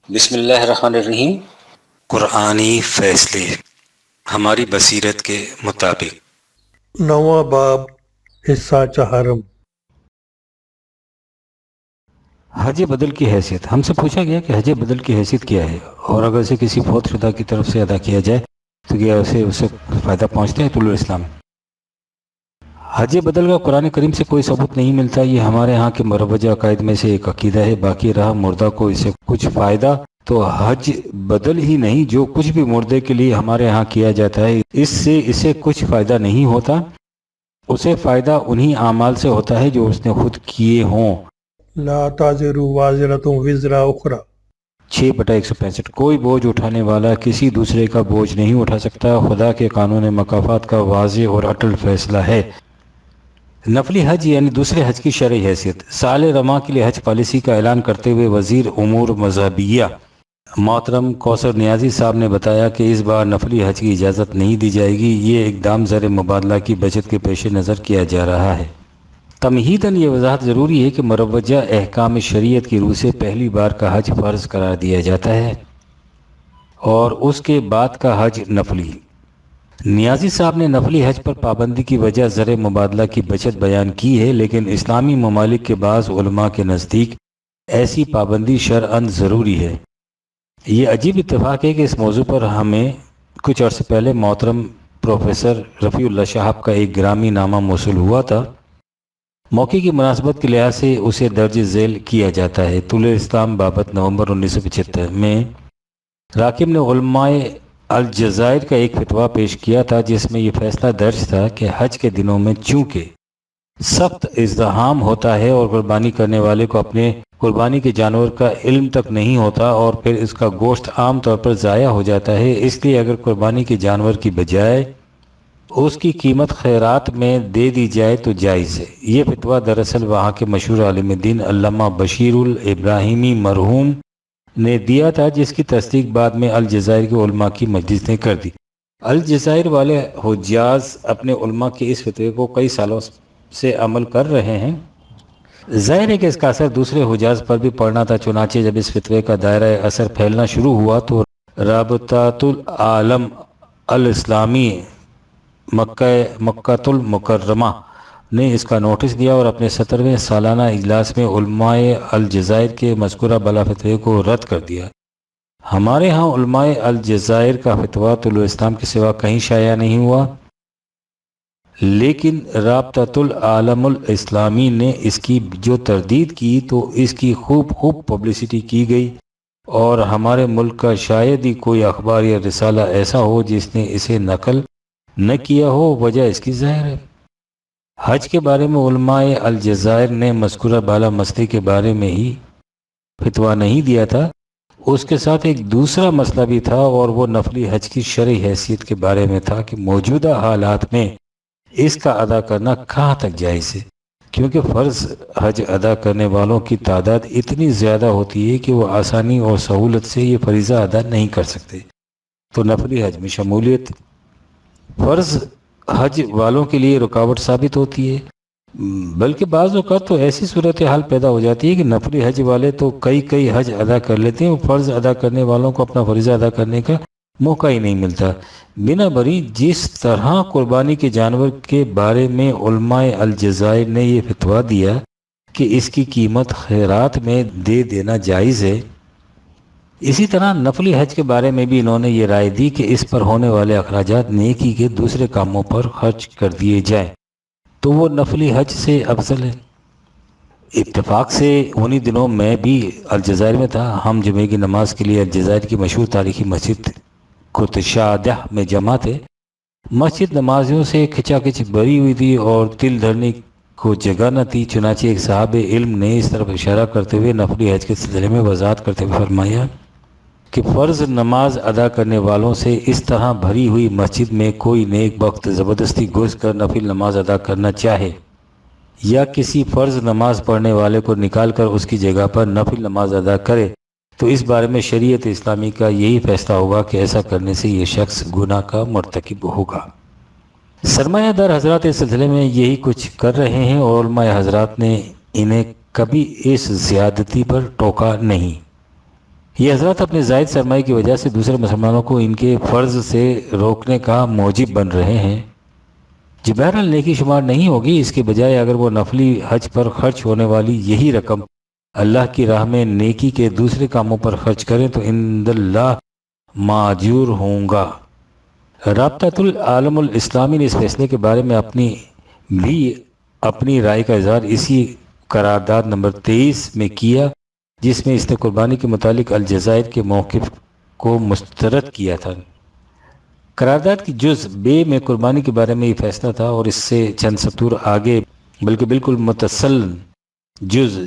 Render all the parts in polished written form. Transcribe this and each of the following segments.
بسم اللہ الرحمن الرحیم۔ قرآنی فیصلے ہماری بصیرت کے مطابق۔ نواں باب حصہ چہارم۔ حج بدل کی حیثیت۔ ہم سے پوچھا گیا کہ حج بدل کی حیثیت کیا ہے، اور اگر اسے کسی فوت شدہ کی طرف سے ادا کیا جائے تو کیا اسے فائدہ پہنچتا ہے؟ طول الاسلام۔ حج بدل کا قرآن کریم سے کوئی ثبوت نہیں ملتا، یہ ہمارے ہاں کے مروجہ عقائد میں سے ایک عقیدہ ہے۔ باقی رہا مردہ کو اس سے کچھ فائدہ، تو حج بدل ہی نہیں، جو کچھ بھی مردے کے لیے ہمارے ہاں کیا جاتا ہے اس سے اسے کچھ فائدہ نہیں ہوتا، اسے فائدہ انہی اعمال سے ہوتا ہے جو اس نے خود کیے ہوں۔ لا تازر وازرۃ وزر اخری۔ 6/165۔ کوئی بوجھ اٹھانے والا کسی دوسرے کا بوجھ نہیں اٹھا سکتا۔ خدا کے قانون مکافات کا واضح اور اٹل فیصلہ ہے۔ نفلی حج یعنی دوسرے حج کی شرعی حیثیت۔ سال رواں کے لیے حج پالیسی کا اعلان کرتے ہوئے وزیر امور مذہبیہ محترم کوثر نیازی صاحب نے بتایا کہ اس بار نفلی حج کی اجازت نہیں دی جائے گی۔ یہ اقدام زر مبادلہ کی بچت کے پیش نظر کیا جا رہا ہے۔ تمہیداً یہ وضاحت ضروری ہے کہ مروجہ احکام شریعت کی روح سے پہلی بار کا حج فرض قرار دیا جاتا ہے اور اس کے بعد کا حج نفلی۔ نیازی صاحب نے نفلی حج پر پابندی کی وجہ زر مبادلہ کی بچت بیان کی ہے، لیکن اسلامی ممالک کے بعض علماء کے نزدیک ایسی پابندی شرعاً ضروری ہے۔ یہ عجیب اتفاق ہے کہ اس موضوع پر ہمیں کچھ عرصے پہلے محترم پروفیسر رفیع اللہ صاحب کا ایک گرامی نامہ موصول ہوا تھا۔ موقع کی مناسبت کے لحاظ سے اسے درج ذیل کیا جاتا ہے۔ طول اسلام بابت نومبر 1975 میں راکب نے علماء الجزائر کا ایک فتویٰ پیش کیا تھا، جس میں یہ فیصلہ درج تھا کہ حج کے دنوں میں چونکہ سخت ازدحام ہوتا ہے اور قربانی کرنے والے کو اپنے قربانی کے جانور کا علم تک نہیں ہوتا اور پھر اس کا گوشت عام طور پر ضائع ہو جاتا ہے، اس لیے اگر قربانی کے جانور کی بجائے اس کی قیمت خیرات میں دے دی جائے تو جائز ہے۔ یہ فتویٰ دراصل وہاں کے مشہور عالم دین علامہ بشیر الابراہیمی مرحوم نے دیا تھا، جس کی تصدیق بعد میں الجزائر کے علماء کی مجلس نے کر دی۔ الجزائر والے حجاز اپنے علماء کے اس فتوے کو کئی سالوں سے عمل کر رہے ہیں۔ ظاہر ہے کہ اس کا اثر دوسرے حجاز پر بھی پڑنا تھا، چنانچہ جب اس فتوے کا دائرہ اثر پھیلنا شروع ہوا تو رابطۃ العالم الاسلامی مکہ المکرمہ نے اس کا نوٹس دیا اور اپنے 17ویں سالانہ اجلاس میں علماء الجزائر کے مذکورہ بالا فتوے کو رد کر دیا۔ ہمارے ہاں علماء الجزائر کا فتویٰ طول الاسلام کے سوا کہیں شائع نہیں ہوا، لیکن رابطۃ العالم الاسلامی نے اس کی جو تردید کی تو اس کی خوب پبلسٹی کی گئی، اور ہمارے ملک کا شاید ہی کوئی اخبار یا رسالہ ایسا ہو جس نے اسے نقل نہ کیا ہو۔ وجہ اس کی ظاہر ہے۔ حج کے بارے میں علماء الجزائر نے مذکورہ بالا مسئلے کے بارے میں ہی فتویٰ نہیں دیا تھا، اس کے ساتھ ایک دوسرا مسئلہ بھی تھا، اور وہ نفلی حج کی شرعی حیثیت کے بارے میں تھا کہ موجودہ حالات میں اس کا ادا کرنا کہاں تک جائز ہے، کیونکہ فرض حج ادا کرنے والوں کی تعداد اتنی زیادہ ہوتی ہے کہ وہ آسانی اور سہولت سے یہ فریضہ ادا نہیں کر سکتے، تو نفلی حج میں شمولیت فرض حج والوں کے لیے رکاوٹ ثابت ہوتی ہے۔ بلکہ بعض اوقات تو ایسی صورتحال پیدا ہو جاتی ہے کہ نفلی حج والے تو کئی حج ادا کر لیتے ہیں، فرض ادا کرنے والوں کو اپنا فریضہ ادا کرنے کا موقع ہی نہیں ملتا۔ بنا بری جس طرح قربانی کے جانور کے بارے میں علماء الجزائر نے یہ فتویٰ دیا کہ اس کی قیمت خیرات میں دے دینا جائز ہے، اسی طرح نفلی حج کے بارے میں بھی انہوں نے یہ رائے دی کہ اس پر ہونے والے اخراجات نیکی کے دوسرے کاموں پر خرچ کر دیے جائیں تو وہ نفلی حج سے افضل ہے۔ اتفاق سے انہی دنوں میں بھی الجزائر میں تھا۔ ہم جمعے کی نماز کے لیے الجزائر کی مشہور تاریخی مسجد کتشادہ میں جمع تھے۔ مسجد نمازیوں سے کھچا کھچ بھری ہوئی تھی اور تل دھرنے کو جگہ نہ تھی، چنانچہ ایک صاحب علم نے اس طرف اشارہ کرتے ہوئے نفلی حج کے سلسلے میں وضاحت کرتے ہوئے فرمایا کہ فرض نماز ادا کرنے والوں سے اس طرح بھری ہوئی مسجد میں کوئی نیک بخت زبردستی گھس کر نفل نماز ادا کرنا چاہے یا کسی فرض نماز پڑھنے والے کو نکال کر اس کی جگہ پر نفل نماز ادا کرے تو اس بارے میں شریعت اسلامی کا یہی فیصلہ ہوگا کہ ایسا کرنے سے یہ شخص گناہ کا مرتکب ہوگا۔ سرمایہ دار حضرات اس سلسلے میں یہی کچھ کر رہے ہیں اور علماء حضرات نے انہیں کبھی اس زیادتی پر ٹوکا نہیں۔ یہ حضرات اپنے زائد سرمایہ کی وجہ سے دوسرے مسلمانوں کو ان کے فرض سے روکنے کا موجب بن رہے ہیں، جو بہرحال نیکی شمار نہیں ہوگی۔ اس کے بجائے اگر وہ نفلی حج پر خرچ ہونے والی یہی رقم اللہ کی راہ میں نیکی کے دوسرے کاموں پر خرچ کریں تو عند اللہ ماجور ہوں گا۔ رابطۃ العالم الاسلامی نے اس فیصلے کے بارے میں اپنی رائے کا اظہار اسی قرارداد نمبر 23 میں کیا، جس میں اس نے قربانی کے متعلق الجزائر کے موقف کو مسترد کیا تھا۔ قرارداد کی جز بے میں قربانی کے بارے میں یہ فیصلہ تھا، اور اس سے چند سطور آگے بلکہ بالکل متصل جز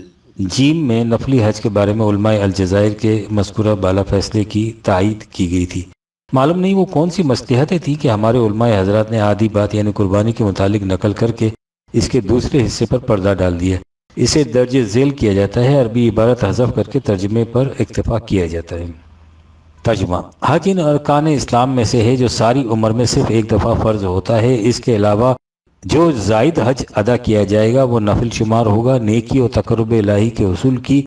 جیم میں نفلی حج کے بارے میں علماء الجزائر کے مذکورہ بالا فیصلے کی تائید کی گئی تھی۔ معلوم نہیں وہ کون سی مصلحتیں تھیں کہ ہمارے علماء حضرات نے آدھی بات یعنی قربانی کے متعلق نقل کر کے اس کے دوسرے حصے پر پردہ ڈال دیا۔ اسے درج ذیل کیا جاتا ہے، عربی عبارت حذف کر کے ترجمے پر اکتفا کیا جاتا ہے۔ ترجمہ: حج ان ارکان اسلام میں سے ہے جو ساری عمر میں صرف ایک دفعہ فرض ہوتا ہے۔ اس کے علاوہ جو زائد حج ادا کیا جائے گا وہ نفل شمار ہوگا۔ نیکی اور تقرب الہی کے حصول کی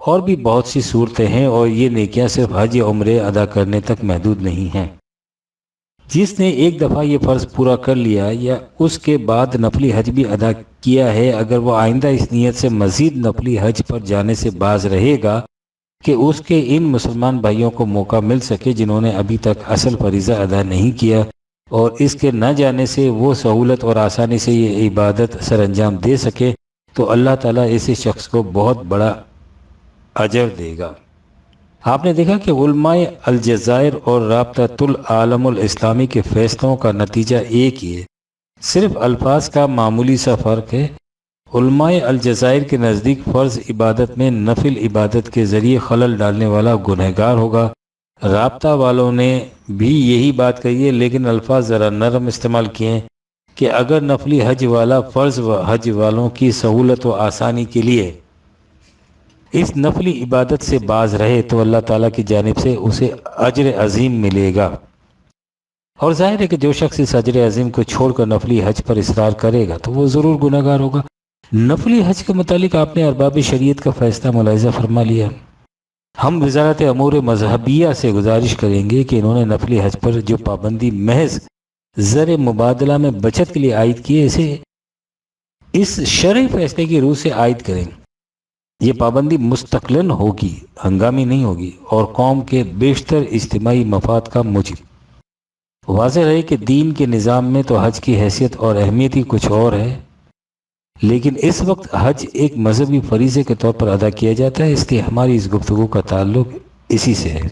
اور بھی بہت سی صورتیں ہیں، اور یہ نیکیاں صرف حج یا عمرے ادا کرنے تک محدود نہیں ہیں۔ جس نے ایک دفعہ یہ فرض پورا کر لیا یا اس کے بعد نفلی حج بھی ادا کیا ہے، اگر وہ آئندہ اس نیت سے مزید نفلی حج پر جانے سے باز رہے گا کہ اس کے ان مسلمان بھائیوں کو موقع مل سکے جنہوں نے ابھی تک اصل فریضہ ادا نہیں کیا، اور اس کے نہ جانے سے وہ سہولت اور آسانی سے یہ عبادت سر انجام دے سکے، تو اللہ تعالیٰ ایسے شخص کو بہت بڑا اجر دے گا۔ آپ نے دیکھا کہ علماء الجزائر اور رابطۃ العالم الاسلامی کے فیصلوں کا نتیجہ ایک ہی ہے، صرف الفاظ کا معمولی سا فرق ہے۔ علماء الجزائر کے نزدیک فرض عبادت میں نفل عبادت کے ذریعے خلل ڈالنے والا گنہگار ہوگا۔ رابطہ والوں نے بھی یہی بات کہی ہے، لیکن الفاظ ذرا نرم استعمال کیے ہیں کہ اگر نفلی حج والا فرض حج والوں کی سہولت و آسانی کے لیے اس نفلی عبادت سے باز رہے تو اللہ تعالیٰ کی جانب سے اسے اجر عظیم ملے گا، اور ظاہر ہے کہ جو شخص اس اجر عظیم کو چھوڑ کر نفلی حج پر اصرار کرے گا تو وہ ضرور گنہگار ہوگا۔ نفلی حج کے متعلق آپ نے ارباب شریعت کا فیصلہ ملاحظہ فرما لیا۔ ہم وزارت امور مذہبیہ سے گزارش کریں گے کہ انہوں نے نفلی حج پر جو پابندی محض زر مبادلہ میں بچت کے لیے عائد کی ہے، اسے اس شرعی فیصلے کی روح سے عائد کریں۔ یہ پابندی مستقلاً ہوگی، ہنگامی نہیں ہوگی، اور قوم کے بیشتر اجتماعی مفاد کا موجب۔ واضح رہے کہ دین کے نظام میں تو حج کی حیثیت اور اہمیت ہی کچھ اور ہے، لیکن اس وقت حج ایک مذہبی فریضے کے طور پر ادا کیا جاتا ہے، اس لیے ہماری اس گفتگو کا تعلق اسی سے ہے۔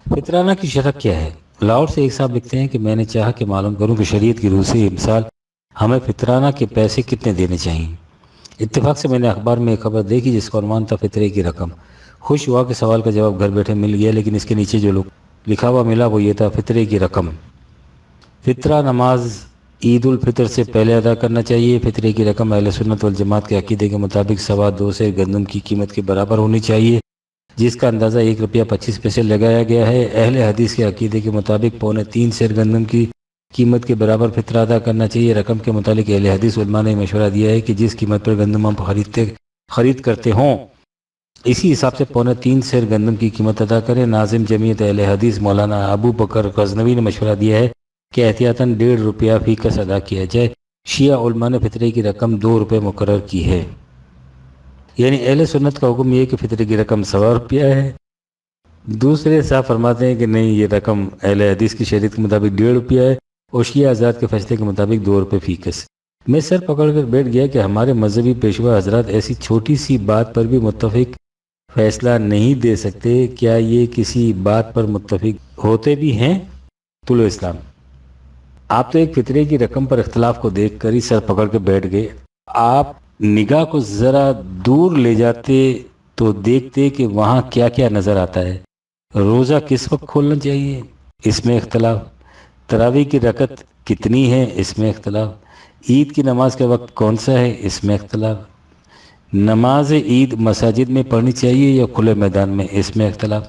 فطرانہ کی شرح کیا ہے؟ لاہور سے ایک صاحب لکھتے ہیں کہ میں نے چاہا کہ معلوم کروں کہ شریعت کی روح سے یہ مثال ہمیں فطرانہ کے پیسے کتنے دینے چاہیے۔ اتفاق سے میں نے اخبار میں ایک خبر دیکھی جس کا عنوان تھا فطرے کی رقم۔ خوش ہوا کہ سوال کا جواب گھر بیٹھے مل گیا، لیکن اس کے نیچے جو لکھا ہوا ملا وہ یہ تھا: فطرے کی رقم، فطرہ نماز عید الفطر سے پہلے ادا کرنا چاہیے۔ فطرے کی رقم اہل سنت والجماعت کے عقیدے کے مطابق 2.25 سیر گندم کی قیمت کے برابر ہونی چاہیے، جس کا اندازہ 1 روپیہ 25 پیسے لگایا گیا ہے۔ اہل حدیث کے عقیدے کے مطابق 3.25 سیر گندم کی قیمت کے برابر فطرہ ادا کرنا چاہیے۔ رقم کے متعلق اہل حدیث علماء نے مشورہ دیا ہے کہ جس قیمت پر گندم ہم خرید کرتے ہوں اسی حساب سے 3.25 سیر گندم کی قیمت ادا کریں۔ ناظم جمعیت اہل حدیث مولانا ابو بکر غزنوی نے مشورہ دیا ہے کہ احتیاطاً 1.5 روپیہ فی کس ادا کیا جائے۔ شیعہ علماء نے فطرے کی رقم 2 روپے مقرر کی ہے، یعنی اہل سنت کا حکم یہ ہے کہ فطرے کی رقم 100 روپیہ ہے۔ دوسرے صاحب فرماتے ہیں کہ نہیں، یہ رقم اہل حدیث کی شریعت کے مطابق 1.5 روپیہ ہے، اور شیعہ حضرات کے فیصلے کے مطابق 2 روپے فی کس۔ میں سر پکڑ کر بیٹھ گیا کہ ہمارے مذہبی پیشوا حضرات ایسی چھوٹی سی بات پر بھی متفق فیصلہ نہیں دے سکتے، کیا یہ کسی بات پر متفق ہوتے بھی ہیں؟ طلوع اسلام: آپ تو ایک فطرے کی رقم پر اختلاف کو دیکھ کر ہی سر پکڑ کے بیٹھ گئے۔ آپ نگاہ کو ذرا دور لے جاتے تو دیکھتے کہ وہاں کیا کیا نظر آتا ہے۔ روزہ کس وقت کھولنا چاہیے، اس میں اختلاف۔ تراویح کی رکعت کتنی ہے، اس میں اختلاف۔ عید کی نماز کا وقت کون سا ہے، اس میں اختلاف۔ نماز عید مساجد میں پڑھنی چاہیے یا کھلے میدان میں، اس میں اختلاف۔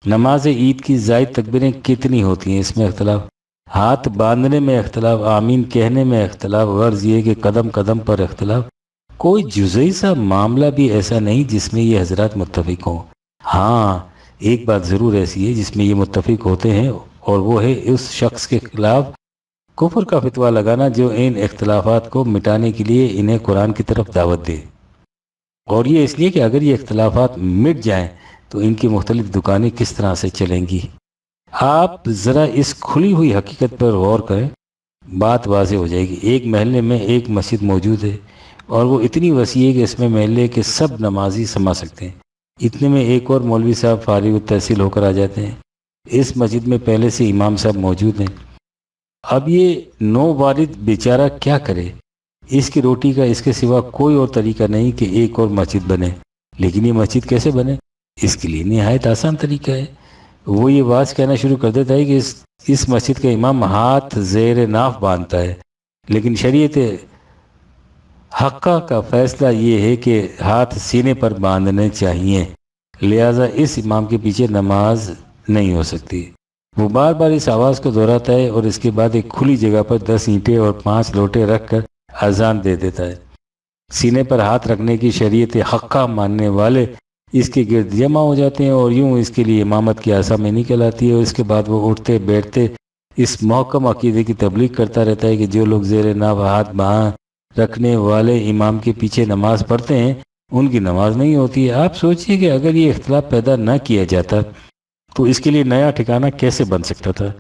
نماز عید کی زائد تکبیریں کتنی ہوتی ہیں، اس میں اختلاف۔ ہاتھ باندھنے میں اختلاف، آمین کہنے میں اختلاف، غرض یہ کہ قدم قدم پر اختلاف۔ کوئی جزئی سا معاملہ بھی ایسا نہیں جس میں یہ حضرات متفق ہوں۔ ہاں ایک بات ضرور ایسی ہے جس میں یہ متفق ہوتے ہیں، اور وہ ہے اس شخص کے خلاف کفر کا فتویٰ لگانا جو ان اختلافات کو مٹانے کے لیے انہیں قرآن کی طرف دعوت دے، اور یہ اس لیے کہ اگر یہ اختلافات مٹ جائیں تو ان کی مختلف دکانیں کس طرح سے چلیں گی۔ آپ ذرا اس کھلی ہوئی حقیقت پر غور کریں، بات واضح ہو جائے گی۔ ایک محلے میں ایک مسجد موجود ہے اور وہ اتنی وسیع ہے کہ اس میں محلے کے سب نمازی سما سکتے ہیں۔ اتنے میں ایک اور مولوی صاحب فارغ التحصیل ہو کر آ جاتے ہیں۔ اس مسجد میں پہلے سے امام صاحب موجود ہیں۔ اب یہ نو والد بیچارہ کیا کرے؟ اس کی روٹی کا اس کے سوا کوئی اور طریقہ نہیں کہ ایک اور مسجد بنے۔ لیکن یہ مسجد کیسے بنے؟ اس کے لیے نہایت آسان طریقہ ہے۔ وہ یہ بات کہنا شروع کر دیتا ہے کہ اس مسجد کا امام ہاتھ زیر ناف باندھتا ہے، لیکن شریعت حقہ کا فیصلہ یہ ہے کہ ہاتھ سینے پر باندھنے چاہیے، لہذا اس امام کے پیچھے نماز نہیں ہو سکتی۔ وہ بار بار اس آواز کو دہراتا ہے اور اس کے بعد ایک کھلی جگہ پر 10 اینٹیں اور 5 لوٹے رکھ کر اذان دے دیتا ہے۔ سینے پر ہاتھ رکھنے کی شریعت حقہ ماننے والے اس کے گرد جمع ہو جاتے ہیں اور یوں اس کے لیے امامت کی آسامی نکل آتی ہے، اور اس کے بعد وہ اٹھتے بیٹھتے اس محکم عقیدے کی تبلیغ کرتا رہتا ہے کہ جو لوگ زیر ناف ہاتھ باہر رکھنے والے امام کے پیچھے نماز پڑھتے ہیں ان کی نماز نہیں ہوتی ہے۔ آپ سوچئے کہ اگر یہ اختلاف پیدا نہ کیا جاتا تو اس کے لیے نیا ٹھکانہ کیسے بن سکتا تھا؟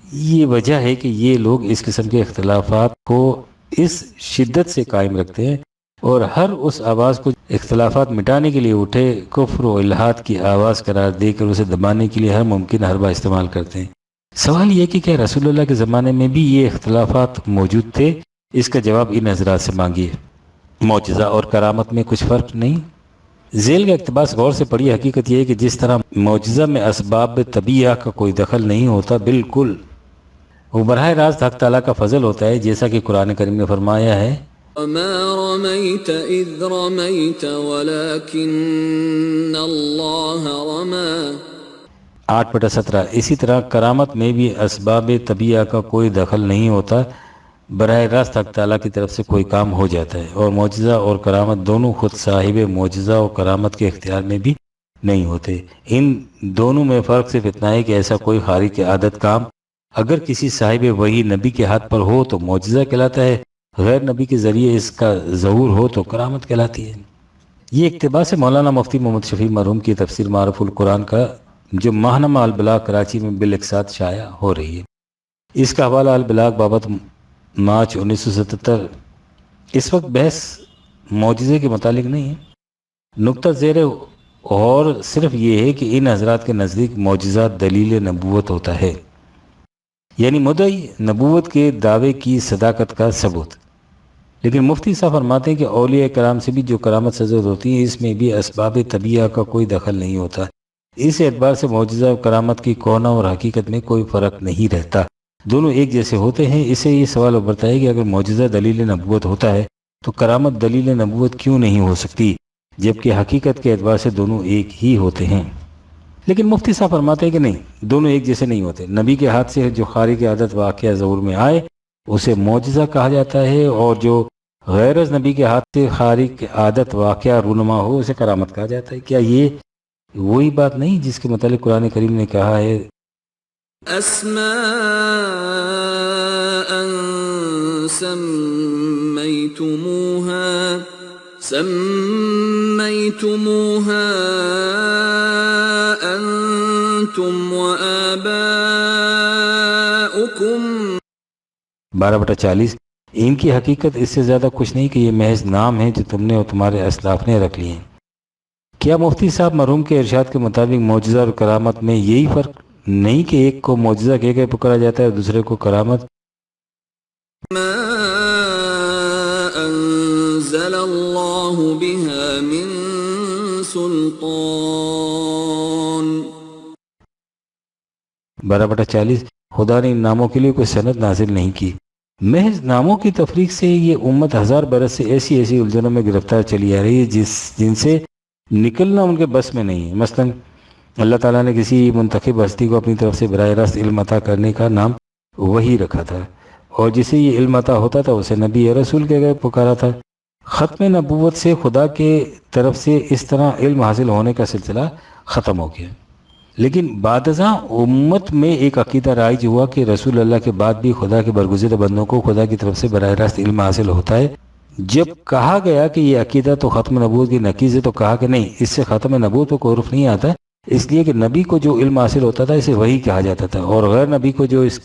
یہ وجہ ہے کہ یہ لوگ اس قسم کے اختلافات کو اس شدت سے قائم رکھتے ہیں اور ہر اس آواز کو اختلافات مٹانے کے لیے اٹھے کفر و الحاد کی آواز قرار دے کر اسے دبانے کے لیے ہر ممکن حربہ استعمال کرتے ہیں۔ سوال یہ کہ کیا رسول اللہ کے زمانے میں بھی یہ اختلافات موجود تھے؟ اس کا جواب ان حضرات سے مانگیے۔ معجزہ اور کرامت میں کچھ فرق نہیں؟ ذیل کا اقتباس غور سے پڑھی۔ حقیقت یہ ہے کہ جس طرح معجزہ میں اسباب طبیعہ کا کوئی دخل نہیں ہوتا، بالکل وہ براہ راست حق تعالیٰ کا فضل ہوتا ہے، جیسا کہ قرآن کریم میں فرمایا ہے وما رميت إذ رميت ولكن الله رمى 8/17۔ اسی طرح کرامت میں بھی اسباب طبیعہ کا کوئی دخل نہیں ہوتا، براہ راست حق تعالیٰ کی طرف سے کوئی کام ہو جاتا ہے، اور معجزہ اور کرامت دونوں خود صاحب معجزہ اور کرامت کے اختیار میں بھی نہیں ہوتے۔ ان دونوں میں فرق صرف اتنا ہے کہ ایسا کوئی خارق عادت کام اگر کسی صاحب وحی نبی کے ہاتھ پر ہو تو معجزہ کہلاتا ہے، غیر نبی کے ذریعے اس کا ظہور ہو تو کرامت کہلاتی ہے۔ یہ اقتباس ہے مولانا مفتی محمد شفیع مرحوم کی تفسیر معرف القرآن کا، جو ماہنامہ البلاغ کراچی میں بالاقساط شائع ہو رہی ہے۔ اس کا حوالہ البلاغ بابت مارچ 1977۔ اس وقت بحث معجزے کے متعلق نہیں ہے، نقطہ زیر اور صرف یہ ہے کہ ان حضرات کے نزدیک معجزات دلیل نبوت ہوتا ہے، یعنی مدعی نبوت کے دعوے کی صداقت کا ثبوت۔ لیکن مفتی صاحب فرماتے ہیں کہ اولیاء کرام سے بھی جو کرامت سزد ہوتی ہے اس میں بھی اسباب طبیعہ کا کوئی دخل نہیں ہوتا۔ اس اعتبار سے معجزہ و کرامت کی کونہ اور حقیقت میں کوئی فرق نہیں رہتا، دونوں ایک جیسے ہوتے ہیں۔ اس سے یہ سوال ابھرتا ہے کہ اگر معجزہ دلیل نبوت ہوتا ہے تو کرامت دلیل نبوت کیوں نہیں ہو سکتی، جبکہ حقیقت کے اعتبار سے دونوں ایک ہی ہوتے ہیں؟ لیکن مفتی صاحب فرماتے ہیں کہ نہیں، دونوں ایک جیسے نہیں ہوتے۔ نبی کے ہاتھ سے جو خارق عادت واقعہ ظہور میں آئے اسے معجزہ کہا جاتا ہے، اور جو غیر از نبی کے ہاتھ سے خارق عادت واقعہ رونما ہو اسے کرامت کہا جاتا ہے۔ کیا یہ وہی بات نہیں جس کے متعلق قرآن کریم نے کہا ہے اسماء سميتموها أنتم وآباؤكم 12/40۔ ان کی حقیقت اس سے زیادہ کچھ نہیں کہ یہ محض نام ہیں جو تم نے اور تمہارے اسلاف نے رکھ لیے ہیں۔ کیا مفتی صاحب مرحوم کے ارشاد کے مطابق معجزہ اور کرامت میں یہی فرق نہیں کہ ایک کو معجزہ کہہ کے پکارا جاتا ہے اور دوسرے کو کرامت؟ ما أنزل الله بها من سلطان 12/40۔ خدا نے ان ناموں کے لیے کوئی سند نازل نہیں کی، محض ناموں کی تفریق سے یہ امت 1000 برس سے ایسی الجھنوں میں گرفتار چلی آ رہی ہے جن سے نکلنا ان کے بس میں نہیں ہے۔ مثلا اللہ تعالیٰ نے کسی منتخب ہستی کو اپنی طرف سے براہ راست علم عطا کرنے کا نام وحی رکھا تھا، اور جسے یہ علم عطا ہوتا تھا اسے نبی یا رسول کہہ کر پکارا تھا۔ ختم نبوت سے خدا کے طرف سے اس طرح علم حاصل ہونے کا سلسلہ ختم ہو گیا. لیکن بعد ازاں امت میں ایک عقیدہ رائج ہوا کہ رسول اللہ کے بعد بھی خدا کے برگزیدہ بندوں کو خدا کی طرف سے براہ راست علم حاصل ہوتا ہے. جب کہا گیا کہ یہ عقیدہ تو ختم نبوت کی نقیض ہے تو کہا کہ نہیں، اس سے ختم نبوت کو کوئی عرف نہیں آتا، اس لیے کہ نبی کو جو علم حاصل ہوتا تھا اسے وحی کہا جاتا تھا، اور غیر نبی کو جو اس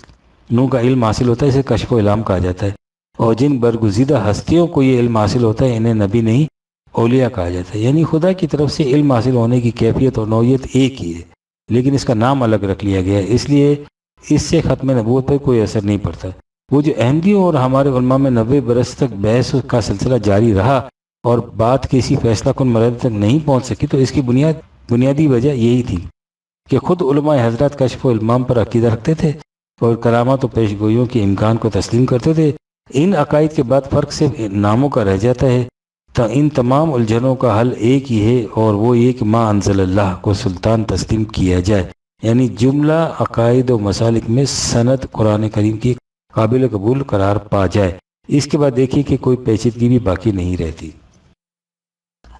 نو کا علم حاصل ہوتا ہے اسے کشف و الہام کہا جاتا ہے. اور جن برگزیدہ ہستیوں کو یہ علم حاصل ہوتا ہے انہیں نبی نہیں اولیاء کہا جاتا ہے. یعنی خدا کی طرف سے علم حاصل ہونے کی کیفیت اور نوعیت ایک ہی ہے، لیکن اس کا نام الگ رکھ لیا گیا ہے، اس لیے اس سے ختم نبوت پر کوئی اثر نہیں پڑتا. وہ جو احمدیوں اور ہمارے علماء میں 90 برس تک بحث کا سلسلہ جاری رہا اور بات کسی فیصلہ کن مرحلے تک نہیں پہنچ سکی، تو اس کی بنیادی وجہ یہی تھی کہ خود علماء حضرات کشف و الہام پر عقیدہ رکھتے تھے اور کرامات و پیش گوئیوں کے امکان کو تسلیم کرتے تھے. ان عقائد کے بعد فرق صرف ناموں کا رہ جاتا ہے. تو ان تمام الجھنوں کا حل ایک ہی ہے، اور وہ یہ کہ ما انزل اللہ کو سلطان تسلیم کیا جائے، یعنی جملہ عقائد و مسالک میں سند قرآن کریم کی قابل قبول قرار پا جائے. اس کے بعد دیکھیے کہ کوئی پیچیدگی بھی باقی نہیں رہتی.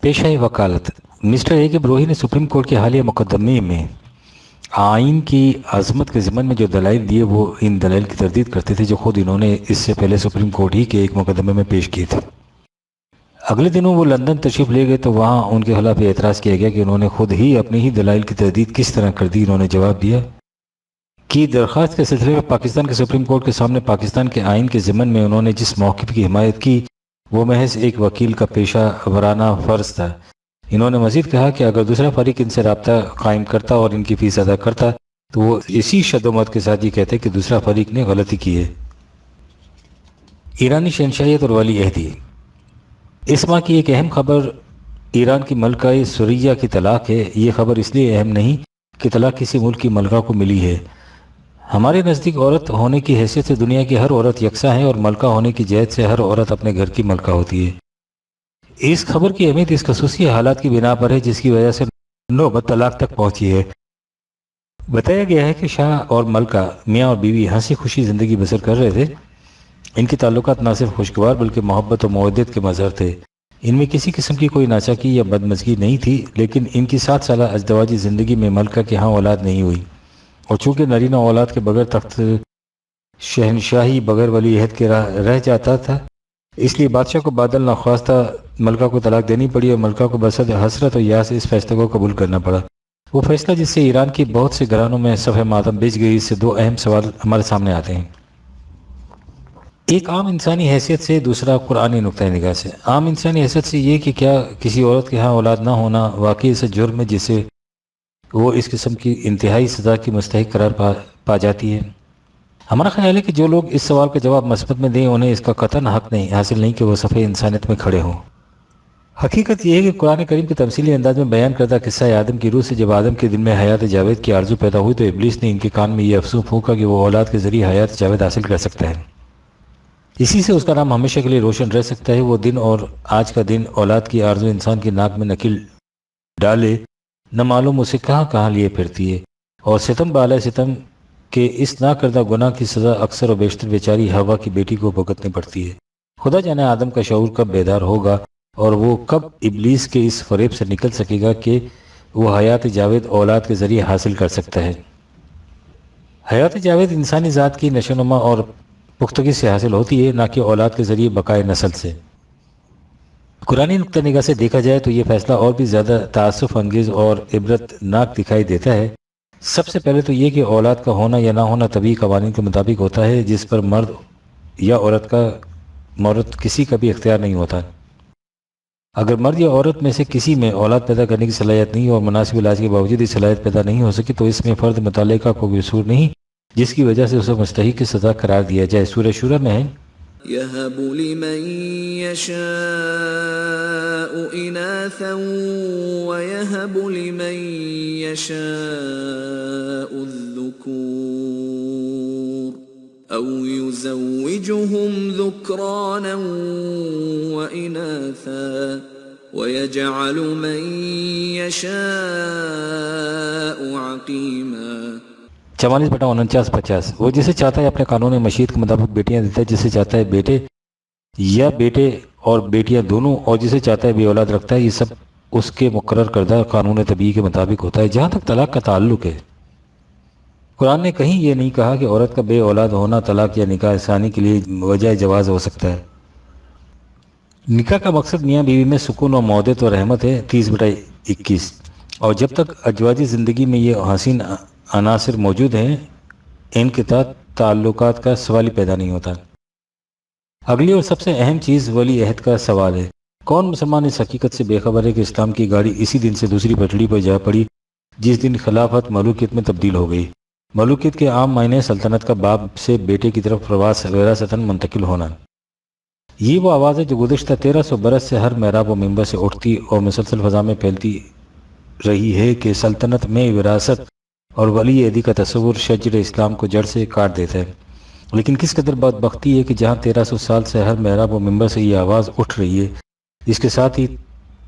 پیشہ وکالت. مسٹر اے کے بروہی نے سپریم کورٹ کے حالیہ مقدمے میں آئین کی عظمت کے ضمن میں جو دلائل دیے وہ ان دلائل کی تردید کرتے تھے جو خود انہوں نے اس سے پہلے سپریم کورٹ ہی کے ایک مقدمے میں پیش کیے تھے. اگلے دنوں وہ لندن تشریف لے گئے تو وہاں ان کے خلاف اعتراض کیا گیا کہ انہوں نے خود ہی اپنی ہی دلائل کی تردید کس طرح کر دی. انہوں نے جواب دیا کہ درخواست کے سلسلے میں پاکستان کے سپریم کورٹ کے سامنے پاکستان کے آئین کے ضمن میں انہوں نے جس موقف کی حمایت کی وہ محض ایک وکیل کا پیشہ ورانہ فرض تھا. انہوں نے مزید کہا کہ اگر دوسرا فریق ان سے رابطہ قائم کرتا اور ان کی فیس ادا کرتا تو وہ اسی شد و مت کے ساتھ یہ کہتے کہ دوسرا فریق نے غلطی کی ہے. ایرانی شہنشاہیت اور ولی عہدی. اس ماہ کی ایک اہم خبر ایران کی ملکہ سوریہ کی طلاق ہے. یہ خبر اس لیے اہم نہیں کہ طلاق کسی ملک کی ملکہ کو ملی ہے. ہمارے نزدیک عورت ہونے کی حیثیت سے دنیا کی ہر عورت یکساں ہے اور ملکہ ہونے کی جہت سے ہر عورت اپنے گھر کی ملکہ ہوتی ہے. اس خبر کی اہمیت اس خصوصی حالات کی بنا پر ہے جس کی وجہ سے نوبت طلاق تک پہنچی ہے. بتایا گیا ہے کہ شاہ اور ملکہ میاں اور بیوی ہنسی خوشی زندگی بسر کر رہے تھے. ان کے تعلقات نہ صرف خوشگوار بلکہ محبت و مودت کے مظہر تھے. ان میں کسی قسم کی کوئی ناچاکی یا بدمزگی نہیں تھی، لیکن ان کی 7 سالہ ازدواجی زندگی میں ملکہ کے ہاں اولاد نہیں ہوئی، اور چونکہ نرینہ اولاد کے بغیر تخت شہنشاہی بغیر ولی عہد کے رہ جاتا تھا، اس لیے بادشاہ کو بادل ناخواستہ ملکہ کو طلاق دینی پڑی اور ملکہ کو بصد حسرت و یاس اس فیصلے کو قبول کرنا پڑا. وہ فیصلہ جس سے ایران کی بہت سے گھرانوں میں صفحہ ماتم بچ گئی. اس سے 2 اہم سوال ہمارے سامنے آتے ہیں. ایک عام انسانی حیثیت سے، دوسرا قرآنی نقطۂ نگاہ سے. عام انسانی حیثیت سے یہ کہ کیا کسی عورت کے ہاں اولاد نہ ہونا واقعی ایسا جرم ہے جسے وہ اس قسم کی انتہائی سزا کی مستحق قرار پا جاتی ہے؟ ہمارا خیال ہے کہ جو لوگ اس سوال کا جواب مثبت میں دیں انہیں اس کا قطعاً حق نہیں حاصل نہیں کہ وہ صفحہ انسانیت میں کھڑے ہوں. حقیقت یہ ہے کہ قرآن کریم کے تمثیلی انداز میں بیان کردہ قصہ آدم کی روح سے جب آدم کے دل میں حیات جاوید کی آرزو پیدا ہوئی تو ابلیس نے ان کے کان میں یہ افسوس پھونکا کہ وہ اولاد کے ذریعے حیات جاوید حاصل کر سکتا ہے، اسی سے اس کا نام ہمیشہ کے لیے روشن رہ سکتا ہے. وہ دن اور آج کا دن اولاد کی آرزو انسان کی ناک میں نکل ڈالے نہ معلوم اسے کہاں کہاں لیے پھرتی ہے، اور ستم بالائے ستم کہ اس نہ کردہ گناہ کی سزا اکثر و بیشتر بیچاری ہوا کی بیٹی کو بھگتنی پڑتی ہے. خدا جانے آدم کا شعور کب بیدار ہوگا اور وہ کب ابلیس کے اس فریب سے نکل سکے گا کہ وہ حیات جاوید اولاد کے ذریعے حاصل کر سکتا ہے. حیات جاوید انسانی ذات کی نشوونما اور پختگی سے حاصل ہوتی ہے، نہ کہ اولاد کے ذریعے بقائے نسل سے. قرآنی نقطہ نگاہ سے دیکھا جائے تو یہ فیصلہ اور بھی زیادہ تعصف انگیز اور عبرت ناک دکھائی دیتا ہے. سب سے پہلے تو یہ کہ اولاد کا ہونا یا نہ ہونا طبی قوانین کے مطابق ہوتا ہے جس پر مرد یا عورت کسی کا بھی اختیار نہیں ہوتا. اگر مرد یا عورت میں سے کسی میں اولاد پیدا کرنے کی صلاحیت نہیں اور مناسب علاج کے باوجود یہ صلاحیت پیدا نہیں ہو سکی تو اس میں فرد متعلقہ کو قصور نہیں جس کی وجہ سے اسے مستحق کی سزا قرار دیا جائے. سورہ شورى میں ہے يَهَبُ لِمَن يَشَاءُ إِنَاثًا وَيَهَبُ لِمَن يَشَاءُ الذُّكُورَ أَوْ يُزَوِّجُهُمْ ذُكْرَانًا وَإِنَاثًا وَيَجْعَلُ مَن يَشَاءُ عَقِيمًا. 44/49-50. وہ جسے چاہتا ہے اپنے قانون مشیت کے مطابق بیٹیاں دیتا ہے، جسے چاہتا ہے بیٹے اور بیٹیاں دونوں، اور جسے چاہتا ہے بے اولاد رکھتا ہے. یہ سب اس کے مقرر کردہ قانون طبیعی کے مطابق ہوتا ہے۔ جہاں تک طلاق کا تعلق ہے، قرآن نے کہیں یہ نہیں کہا کہ عورت کا بے اولاد ہونا طلاق یا نکاح ثانی کے لیے وجہ جواز ہو سکتا ہے۔ نکاح کا مقصد میاں بیوی میں سکون و مودت و رحمت ہے، 30/21، اور جب تک ازدواجی زندگی میں یہ حسین عناصر موجود ہیں، ان کے تعلقات کا سوال ہی پیدا نہیں ہوتا۔ اگلی اور سب سے اہم چیز ولی عہد کا سوال ہے۔ کون مسلمان اس حقیقت سے بے خبر ہے کہ اسلام کی گاڑی اسی دن سے دوسری پٹڑی پر جا پڑی جس دن خلافت ملوکیت میں تبدیل ہو گئی۔ ملوکیت کے عام معنی سلطنت کا باپ سے بیٹے کی طرف وراثتاً منتقل ہونا۔ یہ وہ آواز ہے جو گزشتہ 1300 برس سے ہر محراب و منبر سے اٹھتی اور مسلسل فضا میں پھیلتی رہی ہے کہ سلطنت میں وراثت اور ولی عہدی کا تصور شجر اسلام کو جڑ سے کاٹ دیتا ہے۔ لیکن کس قدر بدبختی ہے کہ جہاں 1300 سال سے ہر محراب و منبر سے یہ آواز اٹھ رہی ہے، اس کے ساتھ ہی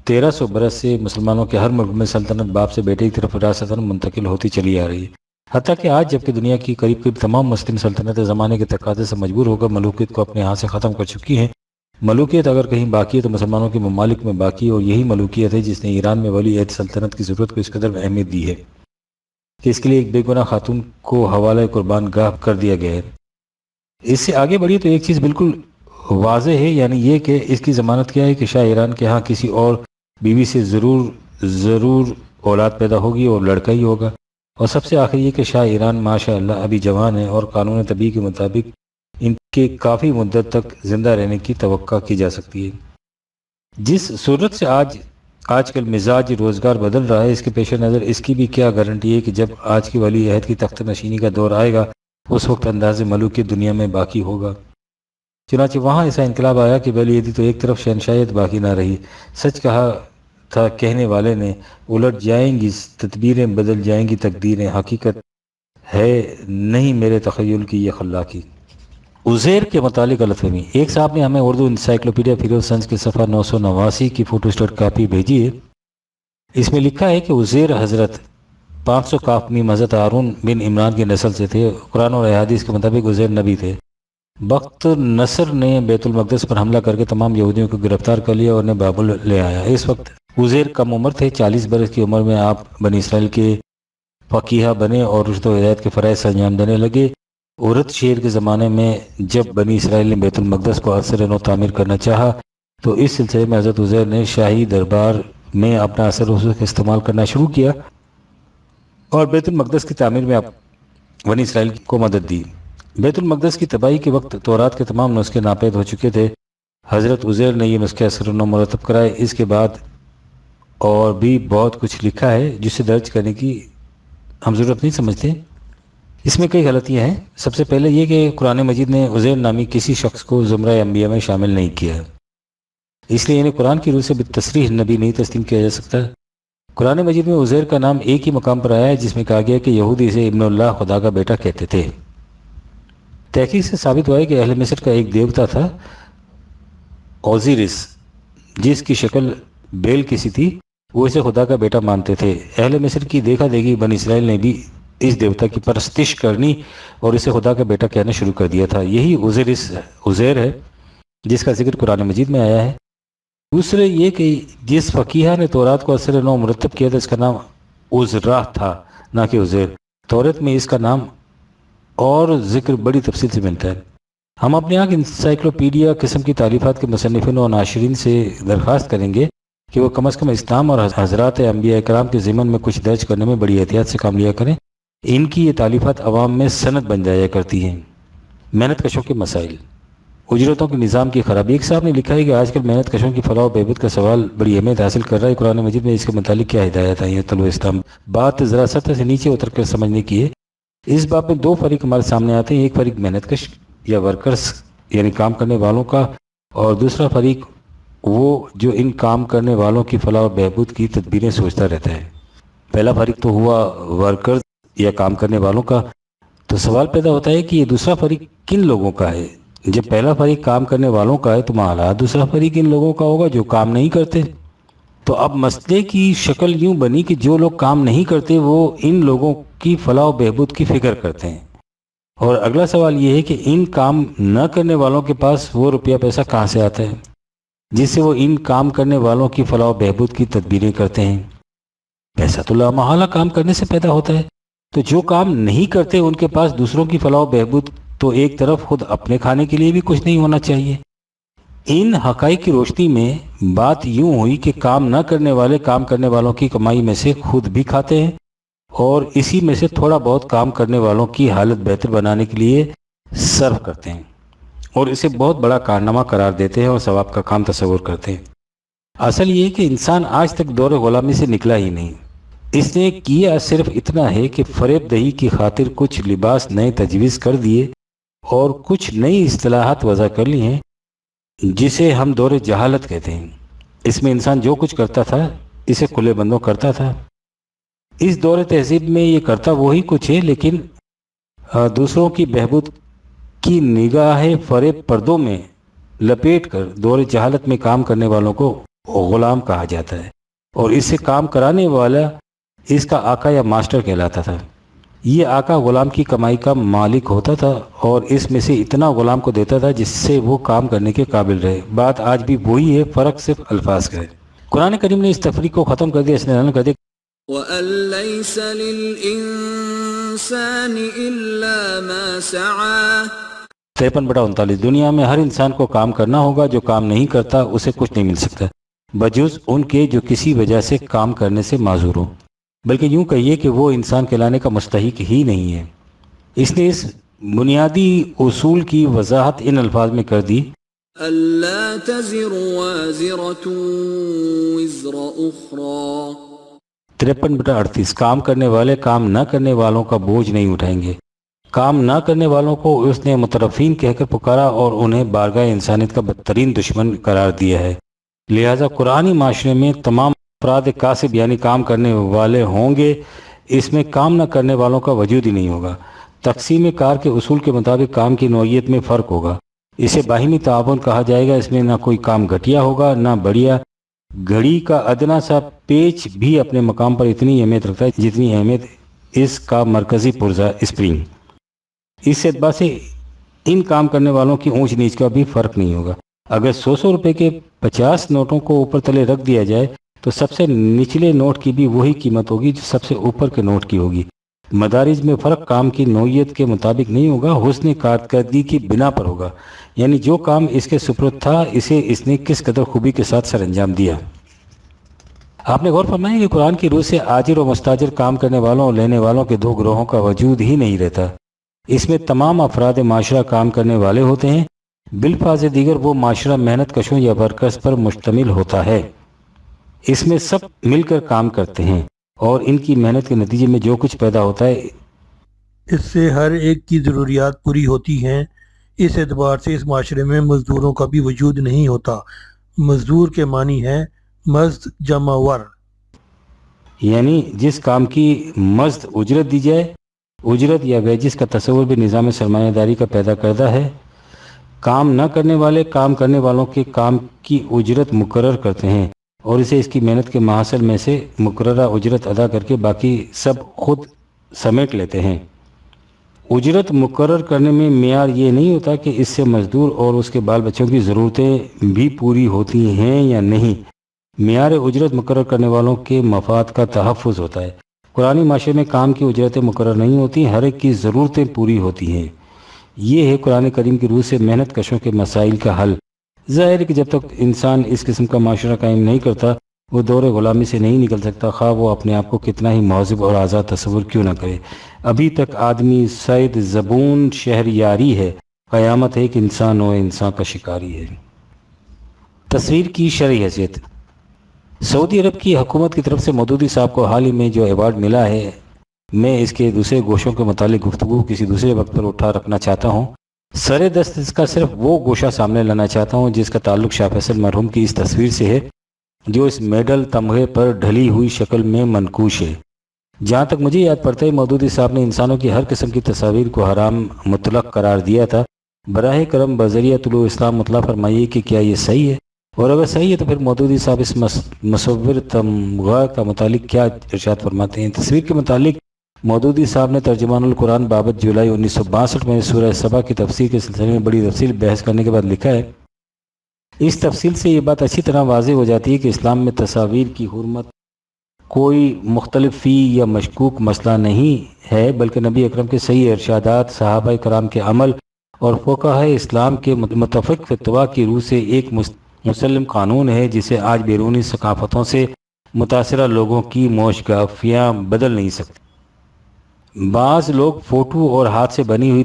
1300 برس سے مسلمانوں کے ہر ملک میں سلطنت باپ سے بیٹے کی طرف وراثتاً منتقل ہوتی چلی آ رہی ہے۔ حتیٰ کہ آج جبکہ دنیا کی قریب تمام مسلم سلطنتیں زمانے کے تقاضے سے مجبور ہو کر ملوکیت کو اپنے ہاتھ سے ختم کر چکی ہیں، ملوکیت اگر کہیں باقی ہے تو مسلمانوں کے ممالک میں باقی ہے، اور یہی ملوکیت ہے جس نے ایران میں ولی عہد سلطنت کی ضرورت کو اس قدر اہمیت دی ہے کہ اس کے لیے ایک بے گناہ خاتون کو حوالہ قربان گاہ کر دیا گیا ہے۔ اس سے آگے بڑھیے تو ایک چیز بالکل واضح ہے، یعنی یہ کہ اس کی ضمانت کیا ہے کہ شاہ ایران کے ہاں کسی اور بیوی سے ضرور اولاد پیدا ہوگی اور لڑکا ہی ہوگا، اور سب سے آخر یہ کہ شاہ ایران ماشاء اللہ ابھی جوان ہے اور قانون طبیعی کے مطابق ان کے کافی مدت تک زندہ رہنے کی توقع کی جا سکتی ہے۔ جس صورت سے آج کل مزاج روزگار بدل رہا ہے، اس کے پیش نظر اس کی بھی کیا گارنٹی ہے کہ جب آج کی ولی عہد کی تخت نشینی کا دور آئے گا اس وقت انداز ملوکیت دنیا میں باقی ہوگا۔ چنانچہ وہاں ایسا انقلاب آیا کہ ولی عہدی تو ایک طرف شہنشاہیت باقی نہ رہی۔ سچ کہا تھا کہنے والے نے، الٹ جائیں گی تدبیریں، بدل جائیں گی تقدیریں، حقیقت ہے نہیں میرے تخیل کی یہ خلاقی۔ عزیر کے متعلق غلط فہمی۔ ایک صاحب نے ہمیں اردو انسائکلوپیڈیا فیروز سنس کے صفحہ 989 کی فوٹو اسٹیٹ کاپی بھیجی ہے۔ اس میں لکھا ہے کہ عزیر حضرت 500 کاف میم حضرت ہارون بن عمران کی نسل سے تھے۔ قرآن اور احادیث کے مطابق عزیر نبی تھے۔ بخت نصر نے بیت المقدس پر حملہ کر کے تمام یہودیوں کو گرفتار کر لیا اور انہیں بابل لے آیا۔ اس وقت عزیر کم عمر تھے، 40 برس کی عمر میں آپ بنی اسرائیل کے فقیہ بنے اور رشد و ہدایت کے فرائض سے انجام دینے لگے۔ عورت شیر کے زمانے میں جب بنی اسرائیل نے بیت المقدس کو اثر نو تعمیر کرنا چاہا تو اس سلسلے میں حضرت عزیر نے شاہی دربار میں اپنا اثر رسوخ استعمال کرنا شروع کیا اور بیت المقدس کی تعمیر میں بنی اسرائیل کو مدد دی۔ بیت المقدس کی تباہی کے وقت تورات کے تمام نسخے ناپید ہو چکے تھے۔ حضرت عزیر نے یہ نسخے اثر نو مرتب کرائے۔ اس کے بعد اور بھی بہت کچھ لکھا ہے جسے درج کرنے کی ہم ضرورت نہیں سمجھتے۔ اس میں کئی غلطیاں ہیں۔ سب سے پہلے یہ کہ قرآن مجید نے عزیر نامی کسی شخص کو زمرہ انبیاء میں شامل نہیں کیا، اس لیے انہیں قرآن کی روح سے بالتصریح نبی نہیں تسلیم کیا جا سکتا۔ قرآن مجید میں عزیر کا نام ایک ہی مقام پر آیا ہے جس میں کہا گیا کہ یہودی اسے ابن اللہ، خدا کا بیٹا کہتے تھے۔ تحقیق سے ثابت ہوا ہے کہ اہل مصر کا ایک دیوتا تھا اوزیرس، جس کی شکل بیل کسی تھی، وہ اسے خدا کا بیٹا مانتے تھے۔ اہل مصر کی دیکھا دیکھی بنی اسرائیل نے بھی اس دیوتا کی پرستش کرنی اور اسے خدا کا بیٹا کہنا شروع کر دیا تھا۔ یہی عزیر ہے جس کا ذکر قرآن مجید میں آیا ہے۔ دوسرے یہ کہ جس فقیہ نے تورات کو اثر نو مرتب کیا تھا اس کا نام عزرا تھا، نہ کہ عزیر۔ تورات میں اس کا نام اور ذکر بڑی تفصیل سے ملتا ہے۔ ہم اپنے یہاں انسائکلوپیڈیا قسم کی تالیفات کے مصنفین اور ناشرین سے درخواست کریں گے کہ وہ کم از کم اسلام اور حضرات انبیاء کرام کے ضمن میں کچھ درج کرنے میں بڑی احتیاط سے کام لیا کریں۔ ان کی یہ تالیفات عوام میں سند بن جایا کرتی ہیں۔ محنت کشوں کے مسائل، اجرتوں کے نظام کی خرابی۔ ایک صاحب نے لکھا ہے کہ آج کل محنت کشوں کی فلاح و بہبود کا سوال بڑی اہمیت حاصل کر رہا ہے۔ قرآن مجید میں اس کے متعلق کیا ہدایت آئی ہے؟ طلوع اسلام بات ذرا سطح سے نیچے اتر کر سمجھنے کی ہے۔ اس باب میں دو فریق ہمارے سامنے آتے ہیں، ایک فریق محنت کش یا ورکرز یعنی کام کرنے والوں کا، اور دوسرا فریق وہ جو ان کام کرنے والوں کی فلاح و بہبود کی تدبیریں سوچتا رہتا ہے۔ پہلا فریق تو ہوا ورکرز یا کام کرنے والوں کا، تو سوال پیدا ہوتا ہے کہ یہ دوسرا فریق کن لوگوں کا ہے؟ جب پہلا فریق کام کرنے والوں کا ہے تو معاملہ دوسرا فریق ان لوگوں کا ہوگا جو کام نہیں کرتے۔ تو اب مسئلے کی شکل یوں بنی کہ جو لوگ کام نہیں کرتے وہ ان لوگوں کی فلاح و بہبود کی فکر کرتے ہیں، اور اگلا سوال یہ ہے کہ ان کام نہ کرنے والوں کے پاس وہ روپیہ پیسہ کہاں سے آتا ہے؟ جس سے وہ ان کام کرنے والوں کی فلاح و بہبود کی تدبیریں کرتے ہیں۔ پیسہ تو لامحالہ کام کرنے سے پیدا ہوتا ہے، تو جو کام نہیں کرتے ان کے پاس دوسروں کی فلاح و بہبود تو ایک طرف خود اپنے کھانے کے لیے بھی کچھ نہیں ہونا چاہیے۔ ان حقائق کی روشنی میں بات یوں ہوئی کہ کام نہ کرنے والے کام کرنے والوں کی کمائی میں سے خود بھی کھاتے ہیں اور اسی میں سے تھوڑا بہت کام کرنے والوں کی حالت بہتر بنانے کے لیے صرف کرتے ہیں اور اسے بہت بڑا کارنامہ قرار دیتے ہیں اور ثواب کا کام تصور کرتے ہیں۔ اصل یہ ہے کہ انسان آج تک دور غلامی سے نکلا ہی نہیں۔ اس نے کیا صرف اتنا ہے کہ فریب دہی کی خاطر کچھ لباس نئے تجویز کر دیے اور کچھ نئی اصطلاحات وضع کر لی ہیں جسے ہم دور جہالت کہتے ہیں۔ اس میں انسان جو کچھ کرتا تھا اسے کھلے بندوں کرتا تھا۔ اس دور تہذیب میں یہ کرتا وہی کچھ ہے، لیکن دوسروں کی بہبود کی نگاہ فریب پردوں میں لپیٹ کر دور جہالت میں کام کرنے والوں کو غلام کہا جاتا ہے اور اس سے کام کرانے والا اس کا آقا یا ماسٹر کہلاتا تھا۔ یہ آقا غلام کی کمائی کا مالک ہوتا تھا اور اس میں سے اتنا غلام کو دیتا تھا جس سے وہ کام کرنے کے قابل رہے۔ بات آج بھی وہی ہے، فرق صرف الفاظ کا ہے۔ قرآن کریم نے اس تفریق کو ختم کر دیا، اس نے اعلان کر دیا وَأَن لَيْسَ لِلْإِنسَانِ إِلَّا مَا سَعَى۔ 53/39 دنیا میں ہر انسان کو کام کرنا ہوگا، جو کام نہیں کرتا اسے کچھ نہیں مل سکتا بجز ان کے جو کسی وجہ سے کام کرنے سے معذور ہوں، بلکہ یوں کہیے کہ وہ انسان کہلانے کا مستحق ہی نہیں ہے۔ اس نے اس بنیادی اصول کی وضاحت ان الفاظ میں کر دی أَلَّا تَزِرُ وَازِرَةٌ وِزْرَ أُخْرَى۔ 53/38 کام کرنے والے کام نہ کرنے والوں کا بوجھ نہیں اٹھائیں گے۔ کام نہ کرنے والوں کو اس نے مترفین کہہ کر پکارا اور انہیں بارگاہ انسانیت کا بدترین دشمن قرار دیا ہے۔ لہذا قرآنی معاشرے میں تمام افراد کاسب یعنی کام کرنے والے ہوں گے، اس میں کام نہ کرنے والوں کا وجود ہی نہیں ہوگا۔ تقسیم کار کے اصول کے مطابق کام کی نوعیت میں فرق ہوگا۔ اسے باہمی تعاون کہا جائے گا۔ اس میں نہ کوئی کام گھٹیا ہوگا نہ بڑھیا۔ گھڑی کا ادنا سا پیچ بھی اپنے مقام پر اتنی اہمیت رکھتا ہے جتنی اہمیت اس کا مرکزی پرزہ اسپرنگ۔ اس اعتبار سے ان کام کرنے والوں کی اونچ نیچ کا بھی فرق نہیں ہوگا۔ اگر 100 روپے کے 50 نوٹوں کو اوپر تلے رکھ دیا جائے تو سب سے نچلے نوٹ کی بھی وہی قیمت ہوگی جو سب سے اوپر کے نوٹ کی ہوگی۔ مدارج میں فرق کام کی نوعیت کے مطابق نہیں ہوگا، حسن کارکردگی کی بنا پر ہوگا، یعنی جو کام اس کے سپرد تھا اسے اس نے کس قدر خوبی کے ساتھ سر انجام دیا۔ آپ نے غور فرمایا کہ قرآن کی روح سے آجر و مستاجر کام کرنے والوں اور لینے والوں کے دو گروہوں کا وجود ہی نہیں رہتا۔ اس میں تمام افراد معاشرہ کام کرنے والے ہوتے ہیں، بالفاظ دیگر وہ معاشرہ محنت کشوں یا ورکرز پر مشتمل ہوتا ہے۔ اس میں سب مل کر کام کرتے ہیں اور ان کی محنت کے نتیجے میں جو کچھ پیدا ہوتا ہے اس سے ہر ایک کی ضروریات پوری ہوتی ہیں۔ اس اعتبار سے اس معاشرے میں مزدوروں کا بھی وجود نہیں ہوتا۔ مزدور کے معنی ہے مزد جمع ور، یعنی جس کام کی مزد اجرت دی جائے۔ اجرت یا ویجز کا تصور بھی نظام سرمایہ داری کا پیدا کردہ ہے۔ کام نہ کرنے والے کام کرنے والوں کے کام کی اجرت مقرر کرتے ہیں اور اسے اس کی محنت کے محاصل میں سے مقررہ اجرت ادا کر کے باقی سب خود سمیٹ لیتے ہیں۔ اجرت مقرر کرنے میں معیار یہ نہیں ہوتا کہ اس سے مزدور اور اس کے بال بچوں کی ضرورتیں بھی پوری ہوتی ہیں یا نہیں، معیار اجرت مقرر کرنے والوں کے مفاد کا تحفظ ہوتا ہے۔ قرآنی معاشرے میں کام کی اجرتیں مقرر نہیں ہوتی، ہر ایک کی ضرورتیں پوری ہوتی ہیں۔ یہ ہے قرآن کریم کی روح سے محنت کشوں کے مسائل کا حل۔ ظاہر ہے کہ جب تک انسان اس قسم کا معاشرہ قائم نہیں کرتا وہ دور غلامی سے نہیں نکل سکتا، خواہ وہ اپنے آپ کو کتنا ہی مہذب اور آزاد تصور کیوں نہ کرے۔ ابھی تک آدمی صید زبون شہریاری ہے، قیامت ہے کہ انسان و انسان کا شکاری ہے۔ تصویر کی شرعی حیثیت۔ سعودی عرب کی حکومت کی طرف سے مودودی صاحب کو حال ہی میں جو ایوارڈ ملا ہے، میں اس کے دوسرے گوشوں کے متعلق گفتگو کسی دوسرے وقت پر اٹھا رکھنا چاہتا ہوں۔ سر دست اس کا صرف وہ گوشہ سامنے لانا چاہتا ہوں جس کا تعلق شاہ فیصل مرحوم کی اس تصویر سے ہے جو اس میڈل تمغے پر ڈھلی ہوئی شکل میں منقوش ہے۔ جہاں تک مجھے یاد پڑتا ہے مودودی صاحب نے انسانوں کی ہر قسم کی تصاویر کو حرام مطلق قرار دیا تھا۔ براہ کرم بذریعہ طلوع اسلام مطلع فرمائیے کہ کیا یہ صحیح ہے، اور اگر صحیح ہے تو پھر مودودی صاحب اس مصور تمغہ کا متعلق کیا ارشاد فرماتے ہیں۔ تصویر کے متعلق مودودی صاحب نے ترجمان القرآن بابت جولائی 1962 میں سورہ سبا کی تفسیر کے سلسلے میں بڑی تفصیل بحث کرنے کے بعد لکھا ہے اس تفصیل سے یہ بات اچھی طرح واضح ہو جاتی ہے کہ اسلام میں تصاویر کی حرمت کوئی مختلف فی یا مشکوک مسئلہ نہیں ہے، بلکہ نبی اکرم کے صحیح ارشادات، صحابہ کرام کے عمل اور فقہاء اسلام کے متفق فتویٰ کی روح سے ایک مسلم قانون ہے جسے آج بیرونی ثقافتوں سے متاثرہ لوگوں کی موشگافیاں بدل نہیں سکتی۔ بعض لوگ فوٹو اور ہاتھ سے بنی ہوئی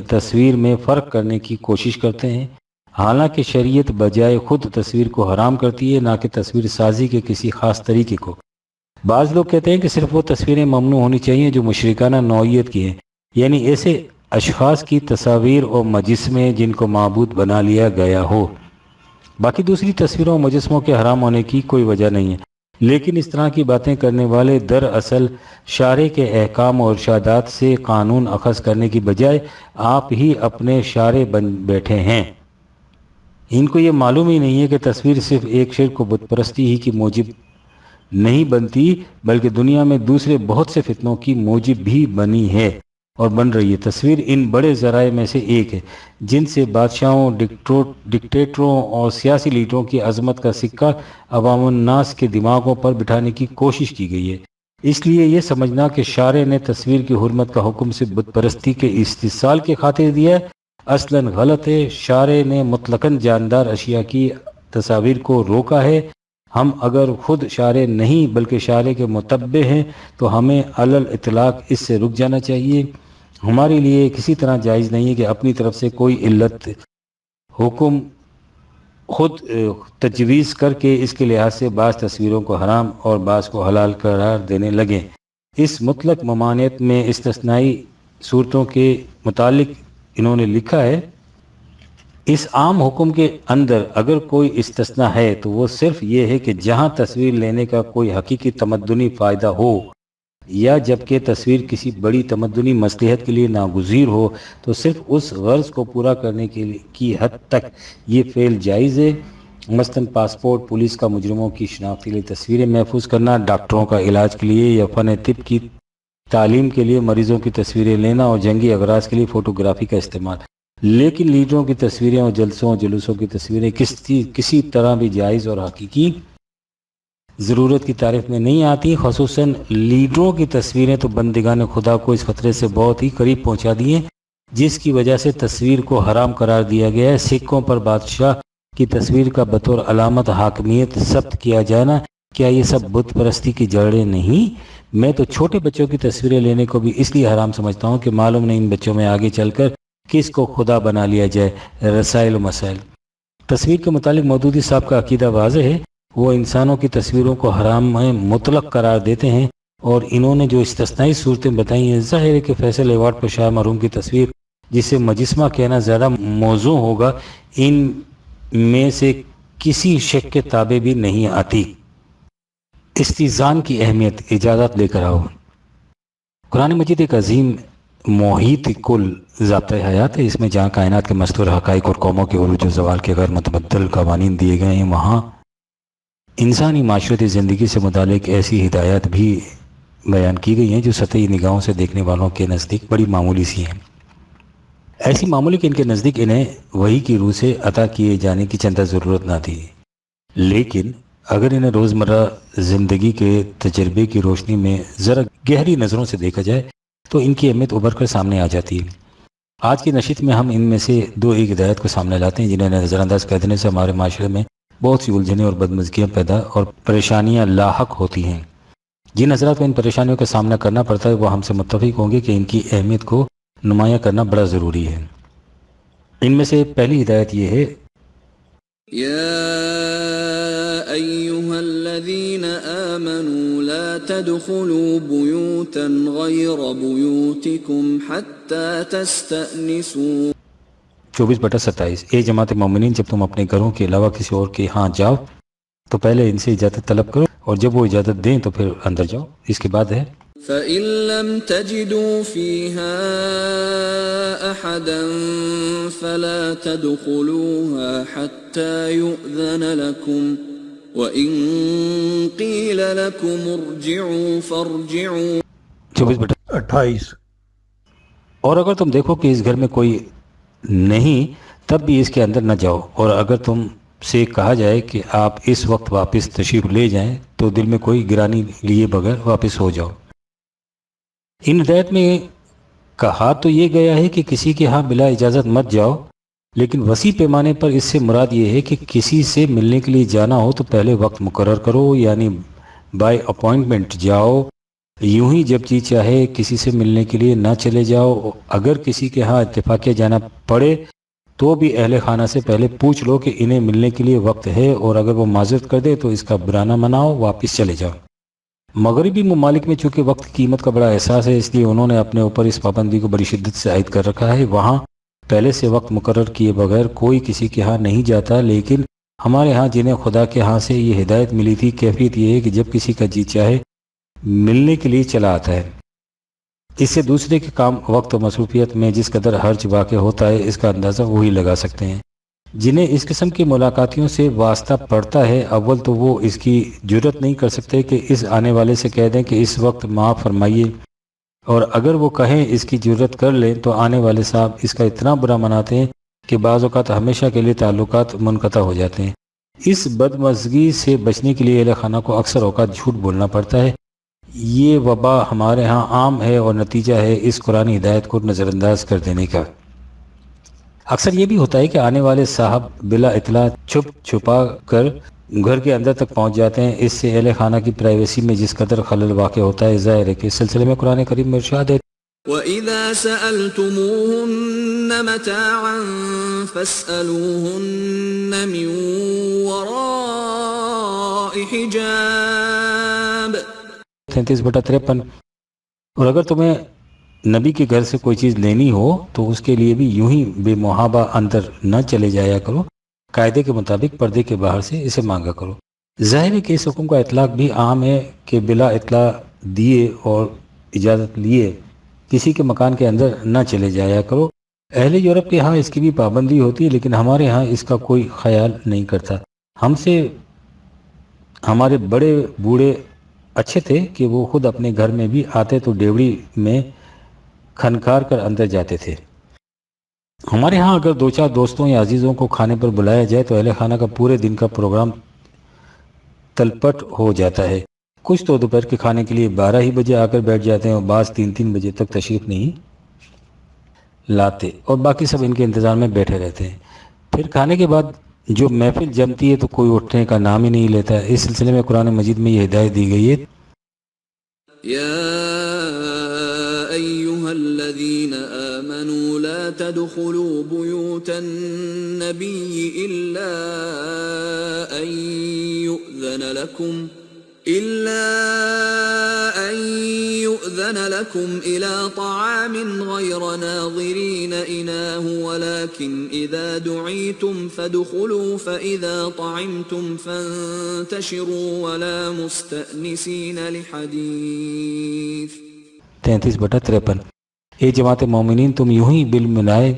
تصویر میں فرق کرنے کی کوشش کرتے ہیں، حالانکہ شریعت بجائے خود تصویر کو حرام کرتی ہے، نہ کہ تصویر سازی کے کسی خاص طریقے کو۔ بعض لوگ کہتے ہیں کہ صرف وہ تصویریں ممنوع ہونی چاہیے جو مشرکانہ نوعیت کی ہیں، یعنی ایسے اشخاص کی تصاویر اور مجسمے جن کو معبود بنا لیا گیا ہو۔ باقی دوسری تصویروں اور مجسموں کے حرام ہونے کی کوئی وجہ نہیں ہے، لیکن اس طرح کی باتیں کرنے والے دراصل شارع کے احکام اور ارشادات سے قانون اخذ کرنے کی بجائے آپ ہی اپنے شارع بن بیٹھے ہیں۔ ان کو یہ معلوم ہی نہیں ہے کہ تصویر صرف ایک شرک و بت پرستی ہی کی موجب نہیں بنتی، بلکہ دنیا میں دوسرے بہت سے فتنوں کی موجب بھی بنی ہے اور بن رہی ہے۔ تصویر ان بڑے ذرائع میں سے ایک ہے جن سے بادشاہوں، ڈکٹیٹروں اور سیاسی لیڈروں کی عظمت کا سکہ عوام الناس کے دماغوں پر بٹھانے کی کوشش کی گئی ہے۔ اس لیے یہ سمجھنا کہ شارع نے تصویر کی حرمت کا حکم سے بت پرستی کے استحصال کی خاطر دیا ہے، اصلاً غلط ہے۔ شارع نے مطلقاً جاندار اشیاء کی تصاویر کو روکا ہے۔ ہم اگر خود شارع نہیں بلکہ شارع کے متبع ہیں تو ہمیں علی الاطلاق اس سے رک جانا چاہیے۔ ہمارے لیے کسی طرح جائز نہیں ہے کہ اپنی طرف سے کوئی علت حکم خود تجویز کر کے اس کے لحاظ سے بعض تصویروں کو حرام اور بعض کو حلال قرار دینے لگیں۔ اس مطلق ممانعت میں استثنائی صورتوں کے متعلق انہوں نے لکھا ہے، اس عام حکم کے اندر اگر کوئی استثناء ہے تو وہ صرف یہ ہے کہ جہاں تصویر لینے کا کوئی حقیقی تمدنی فائدہ ہو یا جبکہ تصویر کسی بڑی تمدنی مصلحت کے لیے ناگزیر ہو تو صرف اس غرض کو پورا کرنے کی حد تک یہ فعل جائز ہے۔ مثلاً پاسپورٹ، پولیس کا مجرموں کی شناخت کے لیے تصویریں محفوظ کرنا، ڈاکٹروں کا علاج کے لیے یا فن طب کی تعلیم کے لیے مریضوں کی تصویریں لینا اور جنگی اغراض کے لیے فوٹوگرافی کا استعمال۔ لیکن لیڈروں کی تصویریں اور جلوسوں کی تصویریں کسی طرح بھی جائز اور حقیقی ضرورت کی تعریف میں نہیں آتی۔ خصوصاً لیڈروں کی تصویریں تو بندگان خدا کو اس خطرے سے بہت ہی قریب پہنچا دی ہیں جس کی وجہ سے تصویر کو حرام قرار دیا گیا ہے۔ سکوں پر بادشاہ کی تصویر کا بطور علامت حاکمیت ثبت کیا جانا، کیا یہ سب بت پرستی کی جڑیں نہیں؟ میں تو چھوٹے بچوں کی تصویریں لینے کو بھی اس لیے حرام سمجھتا ہوں کہ معلوم نہیں ان بچوں میں آگے چل کر کس کو خدا بنا لیا جائے۔ رسائل و مسائل۔ تصویر کے متعلق مودودی صاحب کا عقیدہ واضح ہے، وہ انسانوں کی تصویروں کو حرام میں مطلق قرار دیتے ہیں، اور انہوں نے جو استثنائی صورتیں بتائی ہیں، ظاہر ہے کہ فیصل ایوارڈ پر شاہ مرحوم کی تصویر جسے مجسمہ کہنا زیادہ موزوں ہوگا، ان میں سے کسی شک کے تابع بھی نہیں آتی۔ استئذان کی اہمیت، اجازت لے کر آؤ۔ قرآن مجید ایک عظیم محیط کل ضابطۂ حیات ہے۔ اس میں جہاں کائنات کے مستور حقائق اور قوموں کے عروج و زوال کے غیر متبدل قوانین دیے گئے ہیں، وہاں انسانی معاشرتی زندگی سے متعلق ایسی ہدایات بھی بیان کی گئی ہیں جو سطحی نگاہوں سے دیکھنے والوں کے نزدیک بڑی معمولی سی ہیں، ایسی معمولی کہ ان کے نزدیک انہیں وحی کی روح سے عطا کیے جانے کی چندہ ضرورت نہ تھی، لیکن اگر انہیں روزمرہ زندگی کے تجربے کی روشنی میں ذرا گہری نظروں سے دیکھا جائے تو ان کی اہمیت ابھر کر سامنے آ جاتی ہے۔ آج کی نشست میں ہم ان میں سے ایک ہدایت کو سامنے لاتے ہیں جنہیں نظر انداز کر دینے سے ہمارے معاشرے میں بہت سی الجھنیں اور بدمزگیاں پیدا اور پریشانیاں لاحق ہوتی ہیں۔ جن حضرات کو ان پریشانیوں کا سامنا کرنا پڑتا ہے وہ ہم سے متفق ہوں گے کہ ان کی اہمیت کو نمایاں کرنا بڑا ضروری ہے۔ ان میں سے پہلی ہدایت یہ ہے، يا أيها الذين آمنوا لا تدخلوا بيوتا غير بيوتكم حتى تستأنسوا 24/27۔ اے جماعت مومنین، جب تم اپنے گھروں کے علاوہ کسی اور کے ہاں جاؤ تو پہلے ان سے اجازت طلب کرو، اور جب وہ اجازت دیں تو پھر اندر جاؤ۔ اس کے بعد ہے، فَإِن لَّمْ تَجِدُوا فِيهَا أَحَدًا فَلَا تَدْخُلُوهَا حَتَّى يُؤْذَنَ لَكُمْ وَإِن قِيلَ لَكُمُ ارْجِعُوا فَارْجِعُوا 24/28۔ اور اگر تم دیکھو کہ اس گھر میں کوئی نہیں تب بھی اس کے اندر نہ جاؤ، اور اگر تم سے کہا جائے کہ آپ اس وقت واپس تشریف لے جائیں تو دل میں کوئی گرانی لیے بغیر واپس ہو جاؤ۔ ان ہدایت میں کہا تو یہ گیا ہے کہ کسی کے ہاں بلا اجازت مت جاؤ، لیکن وسیع پیمانے پر اس سے مراد یہ ہے کہ کسی سے ملنے کے لیے جانا ہو تو پہلے وقت مقرر کرو، یعنی بائی اپوائنٹمنٹ جاؤ۔ یوں ہی جب جی چاہے کسی سے ملنے کے لیے نہ چلے جاؤ۔ اگر کسی کے ہاں اتفاقیہ جانا پڑے تو بھی اہل خانہ سے پہلے پوچھ لو کہ انہیں ملنے کے لیے وقت ہے، اور اگر وہ معذرت کر دے تو اس کا برا نہ مناؤ، واپس چلے جاؤ۔ مغربی ممالک میں چونکہ وقت کی قیمت کا بڑا احساس ہے، اس لیے انہوں نے اپنے اوپر اس پابندی کو بڑی شدت سے عائد کر رکھا ہے۔ وہاں پہلے سے وقت مقرر کیے بغیر کوئی کسی کے ہاں نہیں جاتا، لیکن ہمارے ہاں جنہیں خدا کے ہاں سے یہ ہدایت ملی تھی، کیفیت یہ ہے کہ جب کسی کا جی چاہے ملنے کے لیے چلا آتا ہے۔ اس سے دوسرے کے کام، وقت و مصروفیت میں جس قدر حرج واقع ہوتا ہے اس کا اندازہ وہی لگا سکتے ہیں۔ جنہیں اس قسم کی ملاقاتیوں سے واسطہ پڑتا ہے، اول تو وہ اس کی جرت نہیں کر سکتے کہ اس آنے والے سے کہہ دیں کہ اس وقت معاف فرمائیے، اور اگر وہ کہیں اس کی جرت کر لیں تو آنے والے صاحب اس کا اتنا برا مناتے ہیں کہ بعض اوقات ہمیشہ کے لیے تعلقات منقطع ہو جاتے ہیں۔ اس بدمزگی سے بچنے کے لیے اہل خانہ کو اکثر اوقات جھوٹ بولنا پڑتا ہے۔ یہ وبا ہمارے ہاں عام ہے اور نتیجہ ہے اس قرآن ہدایت کو نظر انداز کر دینے کا۔ اکثر یہ بھی ہوتا ہے کہ آنے والے صاحب بلا اطلاع چھپ چھپا کر گھر کے اندر تک پہنچ جاتے ہیں۔ اس سے اہل خانہ کی پرائیویسی میں جس قدر خلل واقع ہوتا ہے، ظاہر ہے کہ اس سلسلے میں قرآن کریم میں ارشاد ہے وَإِذَا سَأَلْتُمُوهُنَّ مَتَاعًا فَاسْأَلُوهُنَّ مِنْ وَرَاءِ حِجَابٍ 33/53۔ اور اگر تمہیں نبی کے گھر سے کوئی چیز لینی ہو تو اس کے لیے بھی یوں ہی بے محابہ اندر نہ چلے جایا کرو، قاعدے کے مطابق پردے کے باہر سے اسے مانگا کرو۔ ظاہر ہے کہ اس حکم کا اطلاق بھی عام ہے کہ بلا اطلاع دیے اور اجازت لیے کسی کے مکان کے اندر نہ چلے جایا کرو۔ اہل یورپ کے ہاں اس کی بھی پابندی ہوتی ہے، لیکن ہمارے ہاں اس کا کوئی خیال نہیں کرتا۔ ہم سے ہمارے بڑے بوڑھے اچھے تھے کہ وہ خود اپنے گھر میں بھی آتے تو ڈیوڑی میں کھنکار کر اندر جاتے تھے۔ ہمارے ہاں اگر دو چار دوستوں یا عزیزوں کو کھانے پر بلایا جائے تو اہل خانہ کا پورے دن کا پروگرام تلپٹ ہو جاتا ہے۔ کچھ تو دوپہر کے کھانے کے لیے 12 ہی بجے آ کر بیٹھ جاتے ہیں اور بعض 3 بجے تک تشریف نہیں لاتے، اور باقی سب ان کے انتظار میں بیٹھے رہتے ہیں۔ پھر کھانے کے بعد جو محفل جمتی ہے تو کوئی اٹھنے کا نام ہی نہیں لیتا۔ اس سلسلے میں قرآن مجید میں یہ ہدایت دی گئی ہے يا أيها الذين آمنوا لا تدخلوا بيوت النبي إلا أن يؤذن لكم إلى طعام غير ناظرين إناه ولكن إذا دعيتم فادخلوا فإذا طعمتم فانتشروا ولا مستأنسين لحديث 33/53۔ اے جماعت مومنین، تم یوں ہی بالملائے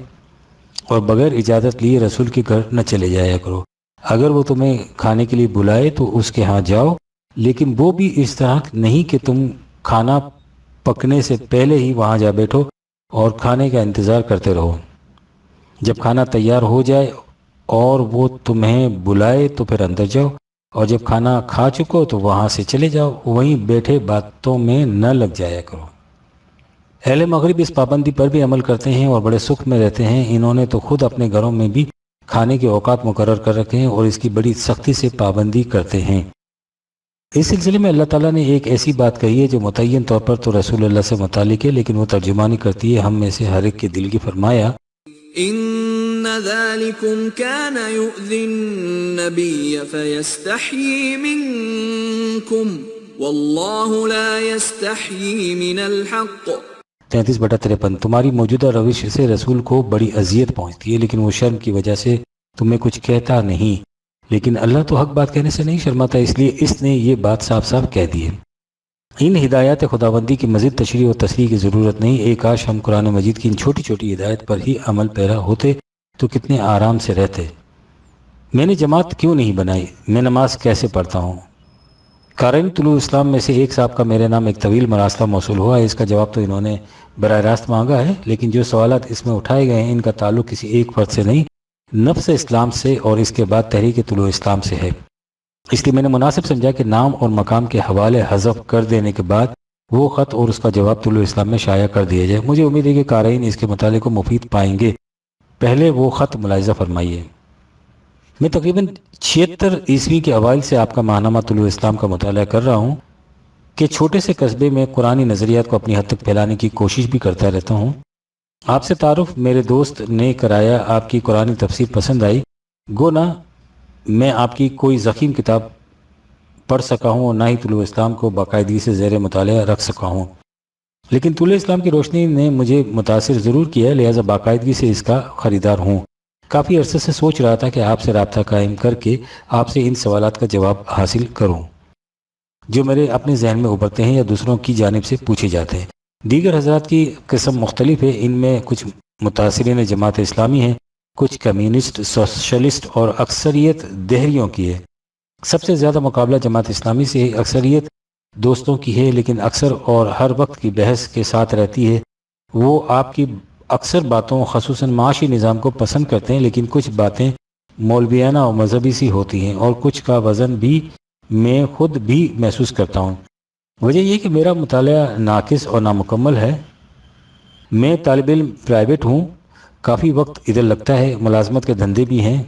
اور بغیر اجازت لیے رسول کے گھر نہ چلے جایا کرو۔ اگر وہ تمہیں کھانے کے لیے بلائے تو اس کے ہاں جاؤ، لیکن وہ بھی اس طرح نہیں کہ تم کھانا پکنے سے پہلے ہی وہاں جا بیٹھو اور کھانے کا انتظار کرتے رہو۔ جب کھانا تیار ہو جائے اور وہ تمہیں بلائے تو پھر اندر جاؤ، اور جب کھانا کھا چکو تو وہاں سے چلے جاؤ، وہیں بیٹھے باتوں میں نہ لگ جایا کرو۔ اہل مغرب اس پابندی پر بھی عمل کرتے ہیں اور بڑے سکھ میں رہتے ہیں۔ انہوں نے تو خود اپنے گھروں میں بھی کھانے کے اوقات مقرر کر رکھے ہیں اور اس کی بڑی سختی سے پابندی کرتے ہیں۔ اس سلسلے میں اللہ تعالیٰ نے ایک ایسی بات کہی ہے جو متعین طور پر تو رسول اللہ سے متعلق ہے، لیکن وہ ترجمانی کرتی ہے ہم میں سے ہر ایک کے دل کی۔ فرمایا إن ذلكم كان يؤذي النبي فيستحيي منكم والله لا يستحيي من الحق 33/53۔ تمہاری موجودہ روش سے رسول کو بڑی اذیت پہنچتی ہے، لیکن وہ شرم کی وجہ سے تمہیں کچھ کہتا نہیں، لیکن اللہ تو حق بات کہنے سے نہیں شرماتا، اس لیے اس نے یہ بات صاف صاف کہہ دی ہے۔ ان ہدایات خداوندی کی مزید تشریح و تصریح کی ضرورت نہیں۔ ایک کاش ہم قرآن مجید کی ان چھوٹی چھوٹی ہدایت پر ہی عمل پیرا ہوتے تو کتنے آرام سے رہتے۔ میں نے جماعت کیوں نہیں بنائی؟ میں نماز کیسے پڑھتا ہوں؟ قارئین طلوع اسلام میں سے ایک صاحب کا میرے نام ایک طویل مراسلہ موصول ہوا ہے۔ اس کا جواب تو انہوں نے براہ راست مانگا ہے، لیکن جو سوالات اس میں اٹھائے گئے ہیں ان کا تعلق کسی ایک فرد سے نہیں نفس اسلام سے اور اس کے بعد تحریک طلوع اسلام سے ہے، اس لیے میں نے مناسب سمجھا کہ نام اور مقام کے حوالے حذف کر دینے کے بعد وہ خط اور اس کا جواب طلوع اسلام میں شائع کر دیا جائے۔ مجھے امید ہے کہ قارئین اس کے مطالعے کو مفید پائیں گے۔ پہلے وہ خط ملاحظہ فرمائیے۔ میں تقریباً 76 عیسوی کے اوائل سے آپ کا ماہنامہ طلوع اسلام کا مطالعہ کر رہا ہوں کہ چھوٹے سے قصبے میں قرآنی نظریات کو اپنی حد تک پھیلانے کی کوشش بھی کرتا رہتا ہوں۔ آپ سے تعارف میرے دوست نے کرایا، آپ کی قرآنی تفسیر پسند آئی، گو نہ میں آپ کی کوئی ضخیم کتاب پڑھ سکا ہوں اور نہ ہی طلوع اسلام کو باقاعدگی سے زیر مطالعہ رکھ سکا ہوں، لیکن طلوع اسلام کی روشنی نے مجھے متاثر ضرور کیا ہے، لہٰذا باقاعدگی سے اس کا خریدار ہوں۔ کافی عرصے سے سوچ رہا تھا کہ آپ سے رابطہ قائم کر کے آپ سے ان سوالات کا جواب حاصل کروں جو میرے اپنے ذہن میں ابھرتے ہیں یا دوسروں کی جانب سے پوچھے جاتے ہیں۔ دیگر حضرات کی قسم مختلف ہے، ان میں کچھ متاثرین جماعت اسلامی ہیں، کچھ کمیونسٹ، سوشلسٹ اور اکثریت دہریوں کی ہے۔ سب سے زیادہ مقابلہ جماعت اسلامی سے اکثریت دوستوں کی ہے، لیکن اکثر اور ہر وقت کی بحث کے ساتھ رہتی ہے۔ وہ آپ کی اکثر باتوں خصوصاً معاشی نظام کو پسند کرتے ہیں، لیکن کچھ باتیں مولویانہ اور مذہبی سی ہوتی ہیں اور کچھ کا وزن بھی میں خود بھی محسوس کرتا ہوں۔ وجہ یہ کہ میرا مطالعہ ناقص اور نامکمل ہے۔ میں طالب علم پرائیویٹ ہوں، کافی وقت ادھر لگتا ہے، ملازمت کے دھندے بھی ہیں،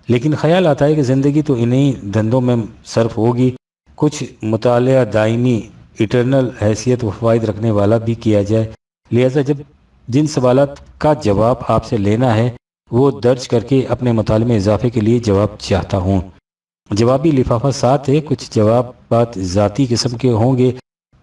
لیکن خیال آتا ہے کہ زندگی تو انہی دھندوں میں صرف ہوگی، کچھ مطالعہ دائمی ایٹرنل حیثیت و فوائد رکھنے والا بھی کیا جائے۔ لہذا جن سوالات کا جواب آپ سے لینا ہے وہ درج کر کے اپنے مطالعے میں اضافے کے لیے جواب چاہتا ہوں۔ جوابی لفافہ ساتھ ہے، کچھ جوابات ذاتی قسم کے ہوں گے،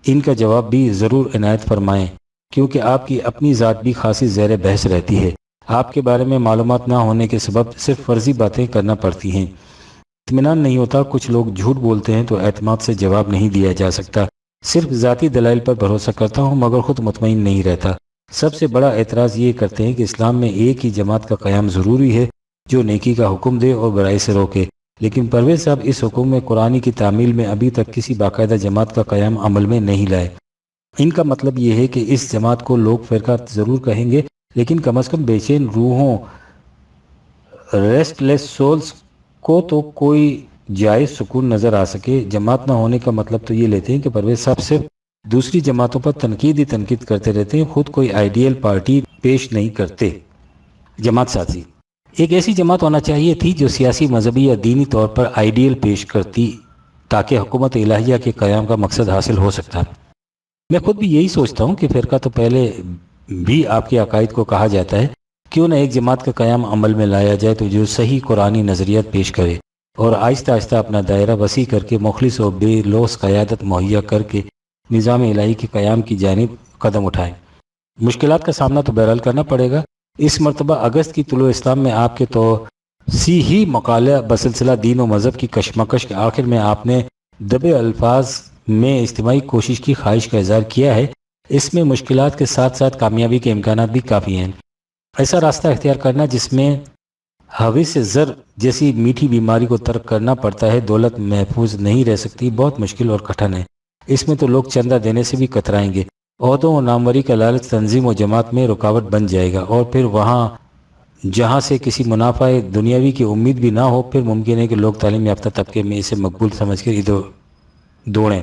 ان کا جواب بھی ضرور عنایت فرمائیں، کیونکہ آپ کی اپنی ذات بھی خاصی زیر بحث رہتی ہے۔ آپ کے بارے میں معلومات نہ ہونے کے سبب صرف فرضی باتیں کرنا پڑتی ہیں، اطمینان نہیں ہوتا، کچھ لوگ جھوٹ بولتے ہیں تو اعتماد سے جواب نہیں دیا جا سکتا۔ صرف ذاتی دلائل پر بھروسہ کرتا ہوں مگر خود مطمئن نہیں رہتا۔ سب سے بڑا اعتراض یہ کرتے ہیں کہ اسلام میں ایک ہی جماعت کا قیام ضروری ہے جو نیکی کا حکم دے اور برائی سے روکے، لیکن پرویز صاحب اس حکم میں قرآن کی تعمیل میں ابھی تک کسی باقاعدہ جماعت کا قیام عمل میں نہیں لائے۔ ان کا مطلب یہ ہے کہ اس جماعت کو لوگ فرقہ ضرور کہیں گے، لیکن کم از کم بے چین روحوں، ریسٹ لیس سولز کو تو کوئی جائز سکون نظر آ سکے۔ جماعت نہ ہونے کا مطلب تو یہ لیتے ہیں کہ پرویز صاحب صرف دوسری جماعتوں پر تنقید کرتے رہتے ہیں، خود کوئی آئیڈیل پارٹی پیش نہیں کرتے۔ جماعت سازی ایک ایسی جماعت ہونا چاہیے تھی جو سیاسی، مذہبی یا دینی طور پر آئیڈیل پیش کرتی تاکہ حکومت الہیہ کے قیام کا مقصد حاصل ہو سکتا۔ میں خود بھی یہی سوچتا ہوں کہ فرقہ تو پہلے بھی آپ کے عقائد کو کہا جاتا ہے، کیوں نہ ایک جماعت کا قیام عمل میں لایا جائے تو جو صحیح قرآنی نظریات پیش کرے اور آہستہ آہستہ اپنا دائرہ وسیع کر کے مخلص و بے لوث قیادت مہیا کر کے نظام الہی کے قیام کی جانب قدم اٹھائیں۔ مشکلات کا سامنا تو بہرحال کرنا پڑے گا۔ اس مرتبہ اگست کی طلوع اسلام میں آپ کے توسیعی مقالہ بسلسلہ دین و مذہب کی کشمکش کے آخر میں آپ نے دبے الفاظ میں اجتماعی کوشش کی خواہش کا اظہار کیا ہے۔ اس میں مشکلات کے ساتھ ساتھ کامیابی کے امکانات بھی کافی ہیں۔ ایسا راستہ اختیار کرنا جس میں حوث زر جیسی میٹھی بیماری کو ترک کرنا پڑتا ہے، دولت محفوظ نہیں رہ سکتی، بہت مشکل اور کٹھن ہے۔ اس میں تو لوگ چندہ دینے سے بھی کترائیں گے، عہدوں اور ناموری کا لالچ تنظیم و جماعت میں رکاوٹ بن جائے گا، اور پھر وہاں جہاں سے کسی منافع دنیاوی کی امید بھی نہ ہو، پھر ممکن ہے کہ لوگ تعلیم یافتہ طبقے میں اسے مقبول سمجھ کر ادھر دوڑیں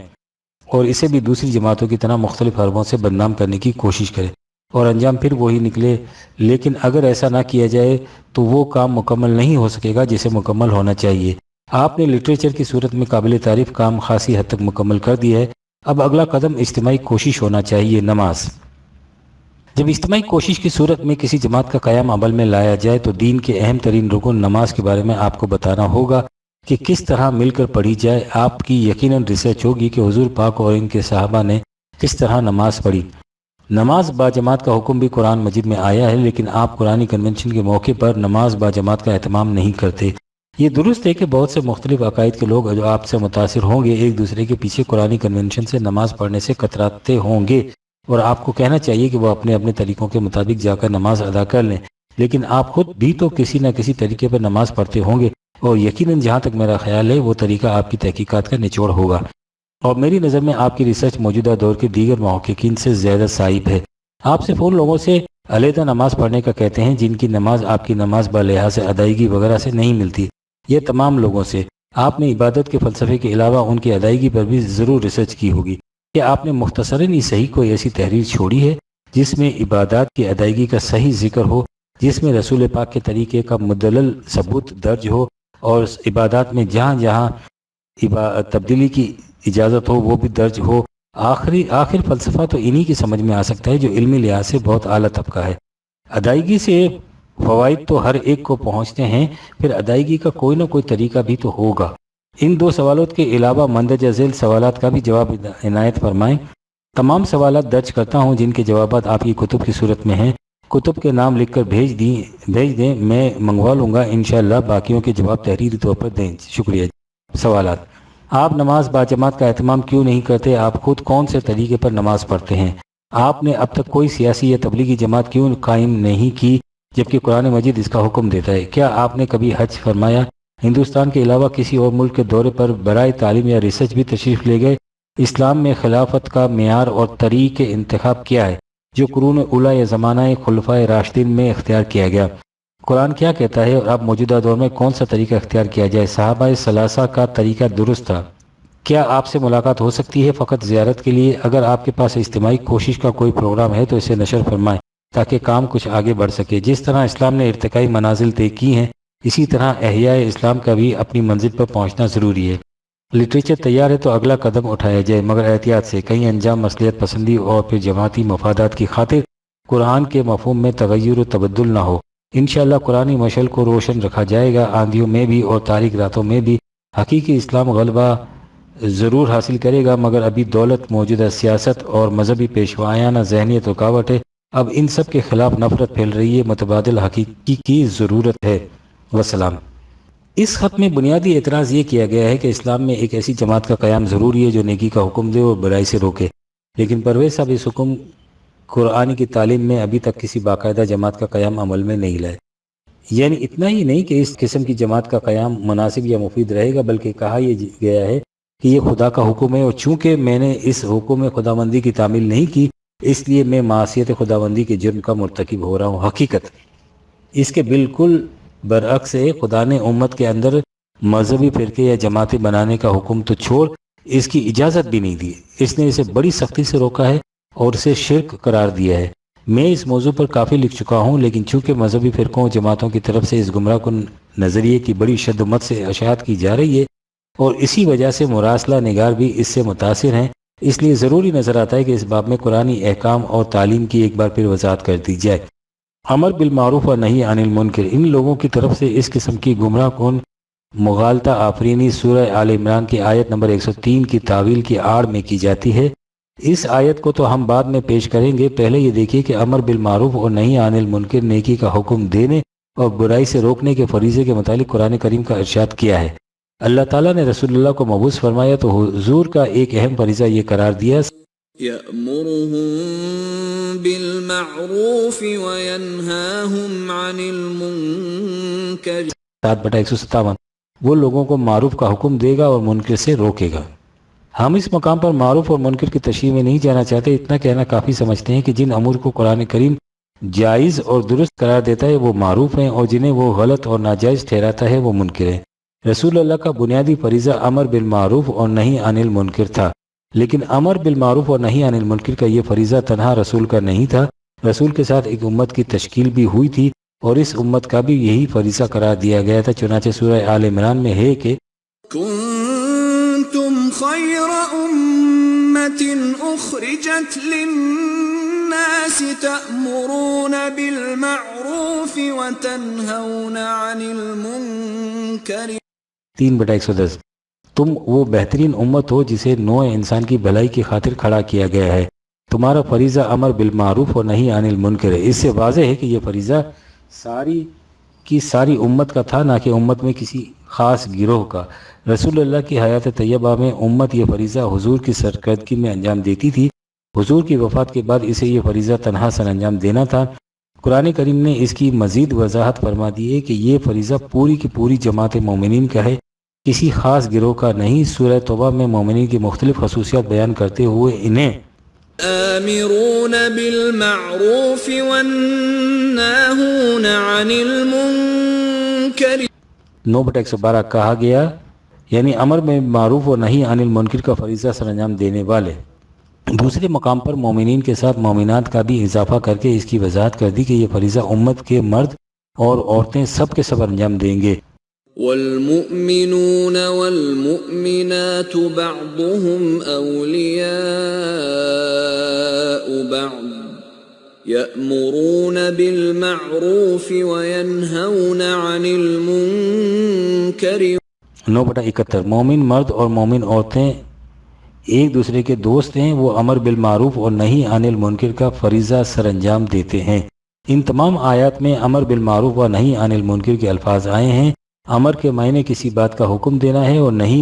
اور اسے بھی دوسری جماعتوں کی طرح مختلف حربوں سے بدنام کرنے کی کوشش کریں، اور انجام پھر وہی نکلے۔ لیکن اگر ایسا نہ کیا جائے تو وہ کام مکمل نہیں ہو سکے گا جسے مکمل ہونا چاہیے۔ آپ نے لٹریچر کی صورت میں قابل تعریف کام خاصی حد تک مکمل کر دیا ہے۔ اب اگلا قدم اجتماعی کوشش ہونا چاہیے۔ نماز جب اجتماعی کوشش کی صورت میں کسی جماعت کا قیام عمل میں لایا جائے تو دین کے اہم ترین رکن نماز کے بارے میں آپ کو بتانا ہوگا کہ کس طرح مل کر پڑھی جائے۔ آپ کی یقیناً ریسرچ ہوگی کہ حضور پاک اور ان کے صحابہ نے کس طرح نماز پڑھی۔ نماز با جماعت کا حکم بھی قرآن مجید میں آیا ہے، لیکن آپ قرآنی کنونشن کے موقع پر نماز با جماعت کا اہتمام نہیں کرتے۔ یہ درست ہے کہ بہت سے مختلف عقائد کے لوگ جو آپ سے متاثر ہوں گے ایک دوسرے کے پیچھے قرآنی کنونشن سے نماز پڑھنے سے کتراتے ہوں گے، اور آپ کو کہنا چاہیے کہ وہ اپنے اپنے طریقوں کے مطابق جا کر نماز ادا کر لیں، لیکن آپ خود بھی تو کسی نہ کسی طریقے پر نماز پڑھتے ہوں گے، اور یقیناً جہاں تک میرا خیال ہے وہ طریقہ آپ کی تحقیقات کا نچوڑ ہوگا، اور میری نظر میں آپ کی ریسرچ موجودہ دور کے دیگر محققین سے زیادہ صائب ہے۔ آپ صرف ان لوگوں سے علیحدہ نماز پڑھنے کا کہتے ہیں جن کی نماز آپ کی نماز بلحاظ ادائیگی وغیرہ سے نہیں ملتی۔ یہ تمام لوگوں سے آپ نے عبادت کے فلسفے کے علاوہ ان کی ادائیگی پر بھی ضرور ریسرچ کی ہوگی۔ کیا آپ نے مختصراً ہی صحیح کوئی ایسی تحریر چھوڑی ہے جس میں عبادات کی ادائیگی کا صحیح ذکر ہو، جس میں رسول پاک کے طریقے کا مدلل ثبوت درج ہو، اور عبادات میں جہاں جہاں تبدیلی کی اجازت ہو وہ بھی درج ہو؟ آخر فلسفہ تو انہی کی سمجھ میں آ سکتا ہے جو علمی لحاظ سے بہت اعلیٰ طبقہ ہے۔ ادائیگی سے فوائد تو ہر ایک کو پہنچتے ہیں، پھر ادائیگی کا کوئی نہ کوئی طریقہ بھی تو ہوگا۔ ان دو سوالات کے علاوہ مندرجہ ذیل سوالات کا بھی جواب عنایت فرمائیں۔ تمام سوالات درج کرتا ہوں جن کے جوابات آپ کی کتب کی صورت میں ہیں۔ کتب کے نام لکھ کر بھیج دیں، میں منگوا لوں گا انشاءاللہ۔ باقیوں کے جواب تحریری طور پر دیں۔ شکریہ۔ سوالات: آپ نماز باجماعت کا اہتمام کیوں نہیں کرتے؟ آپ خود کون سے طریقے پر نماز پڑھتے ہیں؟ آپ نے اب تک کوئی سیاسی یا تبلیغی جماعت کیوں قائم نہیں کی جبکہ قرآن مجید اس کا حکم دیتا ہے؟ کیا آپ نے کبھی حج فرمایا؟ ہندوستان کے علاوہ کسی اور ملک کے دورے پر برائے تعلیم یا ریسرچ بھی تشریف لے گئے؟ اسلام میں خلافت کا معیار اور طریق انتخاب کیا ہے جو قرون اولیٰ یا زمانہ خلفائے راشدین میں اختیار کیا گیا؟ قرآن کیا کہتا ہے اور اب موجودہ دور میں کون سا طریقہ اختیار کیا جائے؟ صحابہ ثلاثہ کا طریقہ درست تھا؟ کیا آپ سے ملاقات ہو سکتی ہے فقط زیارت کے لیے؟ اگر آپ کے پاس اجتماعی کوشش کا کوئی پروگرام ہے تو اسے نشر فرمائیں تاکہ کام کچھ آگے بڑھ سکے۔ جس طرح اسلام نے ارتقائی منازل طے کی ہیں اسی طرح احیاء اسلام کا بھی اپنی منزل پر پہنچنا ضروری ہے۔ لٹریچر تیار ہے تو اگلا قدم اٹھایا جائے مگر احتیاط سے۔ کہیں انجام مصلحت پسندی اور پھر جماعتی مفادات کی خاطر قرآن کے مفہوم میں تغیر و تبدل نہ ہو۔ انشاءاللہ قرآنی مشعل کو روشن رکھا جائے گا، آندھیوں میں بھی اور تاریک راتوں میں بھی۔ حقیقی اسلام غلبہ ضرور حاصل کرے گا مگر ابھی دولت، موجودہ سیاست اور مذہبی پیشوایانہ ذہنیت رکاوٹ ہے۔ اب ان سب کے خلاف نفرت پھیل رہی ہے، متبادل حقیقی کی ضرورت ہے۔ وسلام۔ اس خط میں بنیادی اعتراض یہ کیا گیا ہے کہ اسلام میں ایک ایسی جماعت کا قیام ضروری ہے جو نیکی کا حکم دے اور برائی سے روکے، لیکن پرویز صاحب اس حکم قرآن کی تعلیم میں ابھی تک کسی باقاعدہ جماعت کا قیام عمل میں نہیں لائے۔ یعنی اتنا ہی نہیں کہ اس قسم کی جماعت کا قیام مناسب یا مفید رہے گا، بلکہ کہا یہ گیا ہے کہ یہ خدا کا حکم ہے اور چونکہ میں نے اس حکم میں خداوندی کی تعمیل نہیں کی اس لیے میں معصیت خداوندی کے جرم کا مرتکب ہو رہا ہوں۔ حقیقت اس کے بالکل برعکس ہے۔ خدا نے امت کے اندر مذہبی فرقے یا جماعتیں بنانے کا حکم تو چھوڑ اس کی اجازت بھی نہیں دی، اس نے اسے بڑی سختی سے روکا ہے اور اسے شرک قرار دیا ہے۔ میں اس موضوع پر کافی لکھ چکا ہوں، لیکن چونکہ مذہبی فرقوں اور جماعتوں کی طرف سے اس گمراہ کن نظریے کی بڑی شدت سے اشاعت کی جا رہی ہے اور اسی وجہ سے مراسلہ نگار بھی اس سے متاثر ہیں، اس لیے ضروری نظر آتا ہے کہ اس باب میں قرآنی احکام اور تعلیم کی ایک بار پھر وضاحت کر دی جائے۔ امر بالمعروف اور نہی عن المنکر، ان لوگوں کی طرف سے اس قسم کی گمراہ کن مغالطہ آفرینی سورہ آل عمران کی آیت نمبر 103 کی تعویل کی آڑ میں کی جاتی ہے۔ اس آیت کو تو ہم بعد میں پیش کریں گے، پہلے یہ دیکھیے کہ امر بالمعروف اور نہی عن المنکر نیکی کا حکم دینے اور برائی سے روکنے کے فریضے کے متعلق قرآن کریم کا ارشاد کیا ہے۔ اللہ تعالیٰ نے رسول اللہ کو مبعوث فرمایا تو حضور کا ایک اہم فریضہ یہ قرار دیا، يَأْمُرُهُم بِالْمَعْرُوفِ وَيَنْهَاهُمْ عَنِ الْمُنكَرِ 7/157، وہ لوگوں کو معروف کا حکم دے گا اور منکر سے روکے گا۔ ہم اس مقام پر معروف اور منکر کی تشریح میں نہیں جانا چاہتے، اتنا کہنا کافی سمجھتے ہیں کہ جن امور کو قرآن کریم جائز اور درست قرار دیتا ہے وہ معروف ہیں اور جنہیں وہ غلط اور ناجائز ٹھہراتا ہے وہ منکر ہیں۔ رسول اللہ کا بنیادی فریضہ امر بالمعروف اور نہی عن المنکر تھا، لیکن امر بالمعروف اور نہی عن المنکر کا یہ فریضہ تنہا رسول کا نہیں تھا، رسول کے ساتھ ایک امت کی تشکیل بھی ہوئی تھی اور اس امت کا بھی یہی فریضہ قرار دیا گیا تھا۔ چنانچہ سورہ آل عمران میں ہے کہ كنتم خير أمة أخرجت للناس تأمرون بالمعروف وتنهون عن المنكر 3/110، تم وہ بہترین امت ہو جسے نوع انسان کی بھلائی کی خاطر کھڑا کیا گیا ہے، تمہارا فریضہ امر بالمعروف اور نہی عن المنکر ہے۔ اس سے واضح ہے کہ یہ فریضہ ساری کی ساری امت کا تھا، نہ کہ امت میں کسی خاص گروہ کا۔ رسول اللہ کی حیات طیبہ میں امت یہ فریضہ حضور کی سرکردگی میں انجام دیتی تھی، حضور کی وفات کے بعد اسے یہ فریضہ تنہا سر انجام دینا تھا۔ قرآن کریم نے اس کی مزید وضاحت فرما دی ہے کہ یہ فریضہ پوری کی پوری جماعت مومنین کا ہے، کسی خاص گروہ کا نہیں۔ سورہ توبہ میں مومنین کی مختلف خصوصیات بیان کرتے ہوئے انہیں آمرون بالمعروف والناہون عن المنکر 9/112 کہا گیا یعنی امر میں معروف و نہی عن المنکر کا فریضہ سر انجام دینے والے۔ دوسرے مقام پر مومنین کے ساتھ مومنات کا بھی اضافہ کر کے اس کی وضاحت کر دی کہ یہ فریضہ امت کے مرد اور عورتیں سب کے سب انجام دیں گے۔ والمؤمنون والمؤمنات بعضهم أولياء بعض يأمرون بالمعروف وينهون عن المنكر 9/71 مومن مرد اور مومن عورتیں ایک دوسرے کے دوست ہیں، وہ امر بالمعروف اور نہی عن المنکر کا فریضہ سر انجام دیتے ہیں۔ ان تمام آیات میں امر بالمعروف و نہی عن المنکر کے الفاظ آئے ہیں۔ امر کے معنی کسی بات کا حکم دینا ہے اور نہی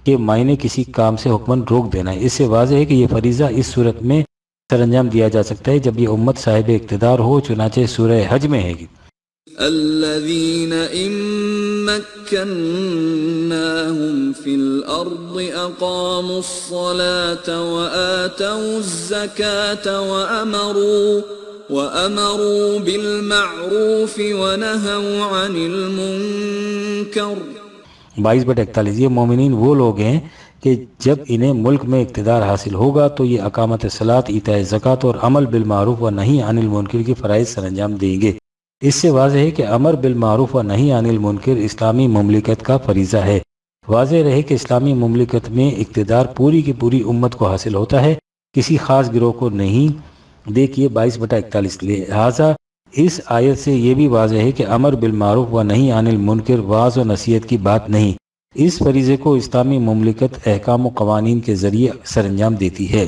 کے معنی کسی کام سے حکمن روک دینا ہے۔ اس سے واضح ہے کہ یہ فریضہ اس صورت میں سر انجام دیا جا سکتا ہے جب یہ امت صاحب اقتدار ہو، چنانچہ سورہ حج میں ہے گی الذين إن مكناهم في الأرض أقاموا الصلاة وآتوا الزكاة وأمروا بالمعروف ونهوا عن المنكر 22/41 یہ مومنین وہ لوگ ہیں کہ جب انہیں ملک میں اقتدار حاصل ہوگا تو یہ اقامت صلاۃ، ایتاء زکوٰۃ اور عمل بالمعروف و نہی عن المنکر کی فرائض سر انجام دیں گے۔ اس سے واضح ہے کہ امر بالمعروف و نہی عن المنکر اسلامی مملکت کا فریضہ ہے۔ واضح رہے کہ اسلامی مملکت میں اقتدار پوری کی پوری امت کو حاصل ہوتا ہے، کسی خاص گروہ کو نہیں۔ دیکھیے 22/41 لہٰذا اس آیت سے یہ بھی واضح ہے کہ امر بالمعروف و نہی عن المنکر وعظ و نصیحت کی بات نہیں، اس فریضے کو اسلامی مملکت احکام و قوانین کے ذریعے سر انجام دیتی ہے۔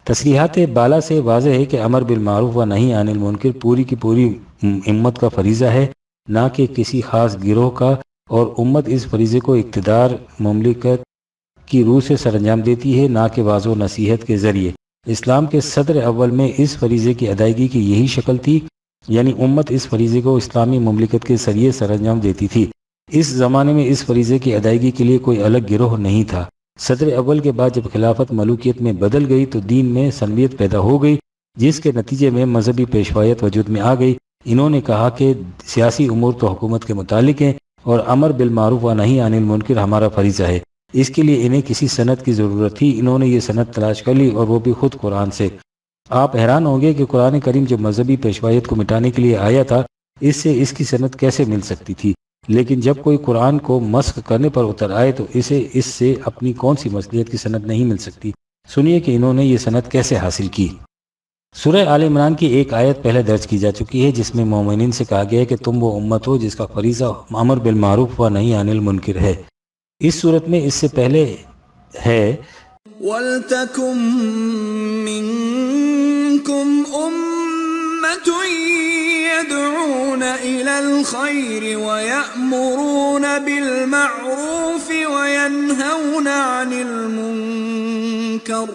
تصریحات بالا سے واضح ہے کہ امر بالمعروف و نہی عن المنکر پوری کی پوری امت کا فریضہ ہے، نہ کہ کسی خاص گروہ کا، اور امت اس فریضے کو اقتدار مملکت کی روح سے سر انجام دیتی ہے، نہ کہ وعظ و نصیحت کے ذریعے۔ اسلام کے صدر اول میں اس فریضے کی ادائیگی کی یہی شکل تھی، یعنی امت اس فریضے کو اسلامی مملکت کے ذریعے سر انجام دیتی تھی۔ اس زمانے میں اس فریضے کی ادائیگی کے لیے کوئی الگ گروہ نہیں تھا۔ صدر اول کے بعد جب خلافت ملوکیت میں بدل گئی تو دین میں سنویت پیدا ہو گئی، جس کے نتیجے میں مذہبی پیشوایت وجود میں آ گئی۔ انہوں نے کہا کہ سیاسی امور تو حکومت کے متعلق ہیں اور امر بالمعروف و نہی عن المنکر ہمارا فریضہ ہے، اس کے لیے انہیں کسی سند کی ضرورت تھی۔ انہوں نے یہ سند تلاش کر لی اور وہ بھی خود قرآن سے۔ آپ حیران ہوں گے کہ قرآن کریم جو مذہبی پیشوایت کو مٹانے کے لیے آیا تھا، اس سے اس کی سند کیسے مل سکتی تھی؟ لیکن جب کوئی قرآن کو مسخ کرنے پر اتر آئے تو اسے اس سے اپنی کون سی مصلحت کی سند نہیں مل سکتی؟ سنیے کہ انہوں نے یہ سند کیسے حاصل کی۔ سورہ آل عمران کی ایک آیت پہلے درج کی جا چکی ہے جس میں مومنین سے کہا گیا ہے کہ تم وہ امت ہو جس کا فریضہ امر بالمعروف و نہی عن المنکر ہے۔ اس صورت میں اس سے پہلے ہے وَلْتَكُن مِّنكُمْ أُمَّةٌ يَدْعُونَ إِلَى الْخَيْرِ وَيَأْمُرُونَ بِالْمَعْرُوفِ وَيَنْهَوْنَ عَنِ الْمُنكَرِ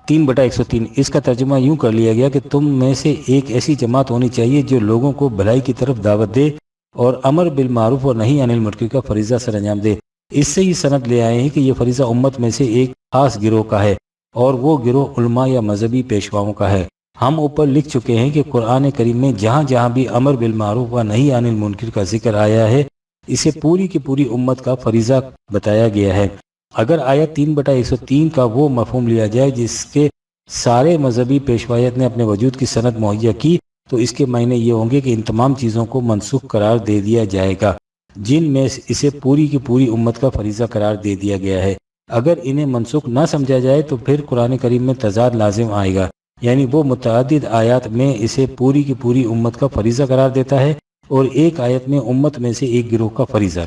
3/103 اس کا ترجمہ یوں کر لیا گیا کہ تم میں سے ایک ایسی جماعت ہونی چاہیے جو لوگوں کو بھلائی کی طرف دعوت دے اور امر بالمعروف اور نہی عن المنکر کا فریضہ سر انجام دے۔ اس سے یہ سند لے آئے ہیں کہ یہ فریضہ امت میں سے ایک خاص گروہ کا ہے اور وہ گروہ علماء یا مذہبی پیشواؤں کا ہے۔ ہم اوپر لکھ چکے ہیں کہ قرآن کریم میں جہاں جہاں بھی امر بالمعروف و نہی عن المنکر کا ذکر آیا ہے، اسے پوری کی پوری امت کا فریضہ بتایا گیا ہے۔ اگر آیت 3/103 کا وہ مفہوم لیا جائے جس کے سارے مذہبی پیشوایت نے اپنے وجود کی سند مہیا کی، تو اس کے معنی یہ ہوں گے کہ ان تمام چیزوں کو منسوخ قرار دے دیا جائے گا جن میں اسے پوری کی پوری امت کا فریضہ قرار دے دیا گیا ہے۔ اگر انہیں منسوخ نہ سمجھا جائے تو پھر قرآن کریم میں تضاد لازم آئے گا، یعنی وہ متعدد آیات میں اسے پوری کی پوری امت کا فریضہ قرار دیتا ہے اور ایک آیت میں امت میں سے ایک گروہ کا فریضہ۔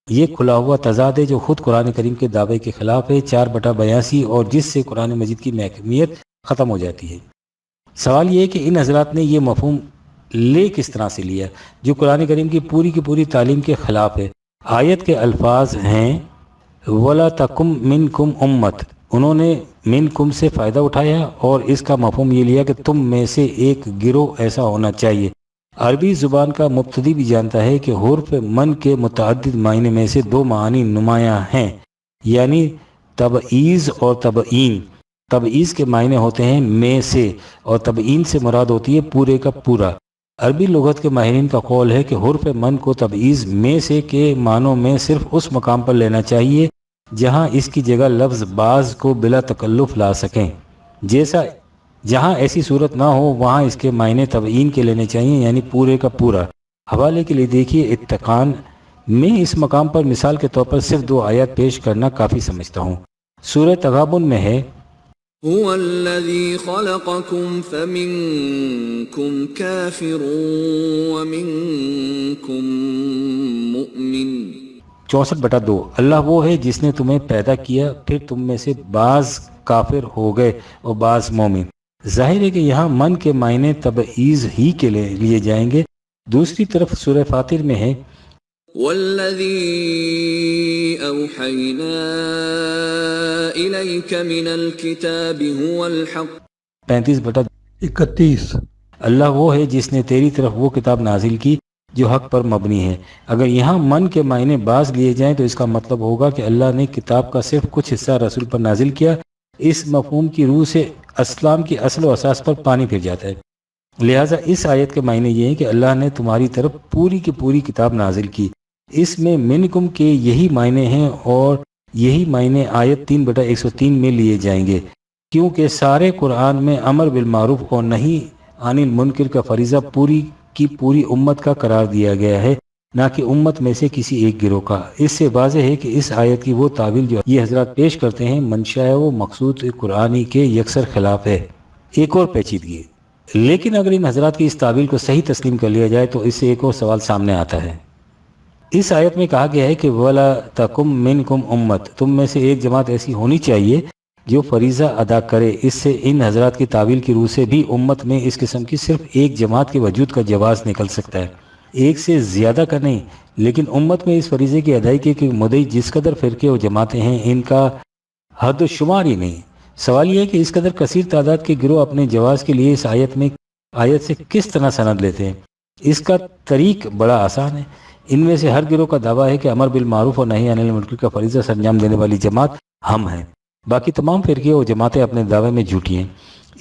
یہ کھلا ہوا تضاد ہے جو خود قرآن کریم کے دعوے کے خلاف ہے 4/82 اور جس سے قرآن مجید کی محکمیت ختم ہو جاتی ہے۔ سوال یہ ہے کہ ان حضرات نے یہ مفہوم لے کس طرح سے لیا جو قرآن کریم کی پوری تعلیم کے خلاف ہے۔ آیت کے الفاظ ہیں وَلَا تَكُمْ مِنْكُمْ أُمَّةٌ، انہوں نے منکم سے فائدہ اٹھایا اور اس کا مفہوم یہ لیا کہ تم میں سے ایک گروہ ایسا ہونا چاہیے۔ عربی زبان کا مبتدی بھی جانتا ہے کہ حرف من کے متعدد معنی میں سے دو معنی نمایاں ہیں، یعنی تبعیض اور تبعین۔ تبعیض کے معنی ہوتے ہیں میں سے، اور تبعین سے مراد ہوتی ہے پورے کا پورا۔ عربی لغت کے ماہرین کا قول ہے کہ حرف من کو تبعیض میں سے کے معنوں میں صرف اس مقام پر لینا چاہیے جہاں اس کی جگہ لفظ بعض کو بلا تکلف لا سکیں۔ جہاں ایسی صورت نہ ہو وہاں اس کے معنی تبعین کے لینے چاہیے، یعنی پورے کا پورا۔ حوالے کے لیے دیکھیے اتقان۔ میں اس مقام پر مثال کے طور پر صرف 2 آیات پیش کرنا کافی سمجھتا ہوں۔ سورہ تغابن میں ہے هو الذي خلقكم فمنكم كافر ومنكم مؤمن 64/2۔ اللہ وہ ہے جس نے تمہیں پیدا کیا، پھر تم میں سے بعض کافر ہو گئے اور بعض مومن۔ ظاہر ہے کہ یہاں من کے معنی تبعیض ہی کے لیے جائیں گے۔ دوسری طرف سورہ فاطر میں ہے والذي أوحينا إليك من الكتاب هو الحق 35/31۔ اللہ وہ ہے جس نے تیری طرف وہ کتاب نازل کی جو حق پر مبنی ہے۔ اگر یہاں من کے معنی بعض لیے جائیں تو اس کا مطلب ہوگا کہ اللہ نے کتاب کا صرف کچھ حصہ رسول پر نازل کیا۔ اس مفہوم کی روح سے اسلام کی اصل و اساس پر پانی پھر جاتا ہے۔ لہٰذا اس آیت کے معنی یہ ہے کہ اللہ نے تمہاری طرف پوری کی پوری کتاب نازل کی۔ اس میں منکم کے یہی معنی ہیں اور یہی معنی آیت 3/103 میں لیے جائیں گے، کیونکہ سارے قرآن میں امر بالمعروف اور نہی عن المنکر کا فریضہ پوری کی پوری امت کا قرار دیا گیا ہے، نہ کہ امت میں سے کسی ایک گروہ کا۔ اس سے واضح ہے کہ اس آیت کی وہ تعویل جو یہ حضرات پیش کرتے ہیں منشاء و مقصود قرآنی کے یکسر خلاف ہے۔ ایک اور پیچیدگی، لیکن اگر ان حضرات کی اس تعویل کو صحیح تسلیم کر لیا جائے تو اس سے ایک اور سوال سامنے آتا ہے۔ اس آیت میں کہا گیا ہے کہ وَلَا تَكُمْ مِنْكُمْ أُمَّةٌ، تم میں سے ایک جماعت ایسی ہونی چاہیے جو فریضہ ادا کرے۔ اس سے ان حضرات کی تعویل کی روح سے بھی امت میں اس قسم کی صرف ایک جماعت کے وجود کا جواز نکل سکتا ہے، ایک سے زیادہ کا نہیں۔ لیکن امت میں اس فریضے کی ادائیگی کے مدعی جس قدر فرقے اور جماعتیں ہیں ان کا حد و شمار ہی نہیں۔ سوال یہ ہے کہ اس قدر کثیر تعداد کے گروہ اپنے جواز کے لیے اس آیت سے کس طرح سند لیتے ہیں؟ اس کا طریق بڑا آسان ہے۔ ان میں سے ہر گروہ کا دعویٰ ہے کہ امر بالمعروف اور نہی عن المنکر کا فریضہ سرانجام دینے والی جماعت ہم ہیں، باقی تمام فرقے اور جماعتیں اپنے دعوے میں جھوٹی ہیں۔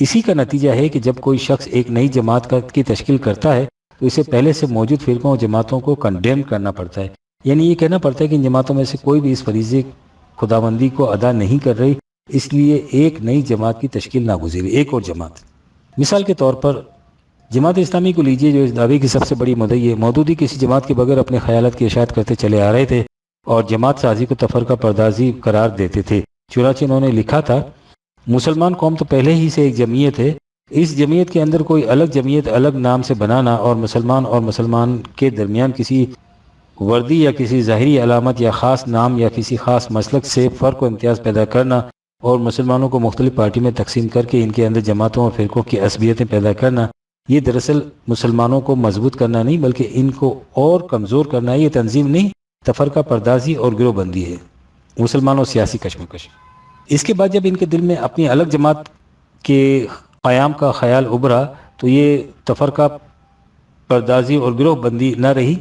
اسی کا نتیجہ ہے کہ جب کوئی شخص ایک نئی جماعت کی تشکیل کرتا ہے تو اسے پہلے سے موجود فرقوں اور جماعتوں کو کنڈیم کرنا پڑتا ہے، یعنی یہ کہنا پڑتا ہے کہ ان جماعتوں میں سے کوئی بھی اس فریضے خداوندی کو ادا نہیں کر رہی، اس لیے ایک نئی جماعت کی تشکیل ناگزیر ہے۔ ایک اور جماعت، مثال کے طور پر جماعت اسلامی کو لیجئے جو اس دعوے کی سب سے بڑی مدعی ہے۔ مودودی کسی جماعت کے بغیر اپنے خیالات کی اشاعت کرتے چلے آ رہے تھے اور جماعت سازی کو تفرقہ پردازی قرار دیتے تھے۔ چنانچہ انہوں نے لکھا تھا مسلمان قوم تو پہلے ہی سے ایک جمعیت ہے، اس جمعیت کے اندر کوئی الگ جمعیت الگ نام سے بنانا اور مسلمان کے درمیان کسی وردی یا کسی ظاہری علامت یا خاص نام یا کسی خاص مسلک سے فرق و امتیاز پیدا کرنا اور مسلمانوں کو مختلف پارٹی میں تقسیم کر کے ان کے اندر جماعتوں اور فرقوں کی عصبیتیں پیدا کرنا، یہ دراصل مسلمانوں کو مضبوط کرنا نہیں بلکہ ان کو اور کمزور کرنا ہے۔ یہ تنظیم نہیں، تفرقہ پردازی اور گروہ بندی ہے، مسلمانوں سیاسی کشمکش۔ اس کے بعد جب ان کے دل میں اپنی الگ جماعت کے قیام کا خیال ابھرا تو یہ تفرقہ پردازی اور گروہ بندی نہ رہی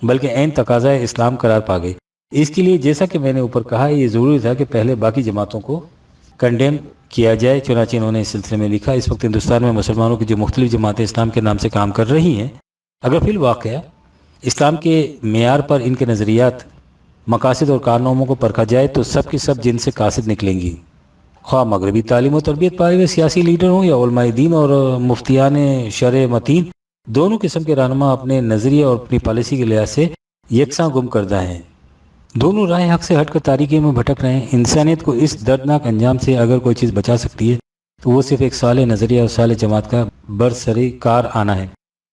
بلکہ عین تقاضا اسلام قرار پا گئی۔ اس کے لیے جیسا کہ میں نے اوپر کہا یہ ضروری تھا کہ پہلے باقی جماعتوں کو کنڈیم کیا جائے۔ چنانچہ انہوں نے اس سلسلے میں لکھا اس وقت ہندوستان میں مسلمانوں کی جو مختلف جماعتیں اسلام کے نام سے کام کر رہی ہیں، اگر فی الواقعہ اسلام کے معیار پر ان کے نظریات، مقاصد اور کارناموں کو پرکھا جائے تو سب کی سب جن سے قاصد نکلیں گی، خواہ مغربی تعلیم و تربیت پائے ہوئے سیاسی لیڈر ہوں یا علماء دین اور مفتیان شرع متین، دونوں قسم کے رہنما اپنے نظریے اور اپنی پالیسی کے لحاظ سے یکساں گم کردہ ہیں، دونوں راہ حق سے ہٹ کر تاریکی میں بھٹک رہے ہیں۔ انسانیت کو اس دردناک انجام سے اگر کوئی چیز بچا سکتی ہے تو وہ صرف ایک صالح نظریہ اور صالح جماعت کا برسر کار آنا ہے۔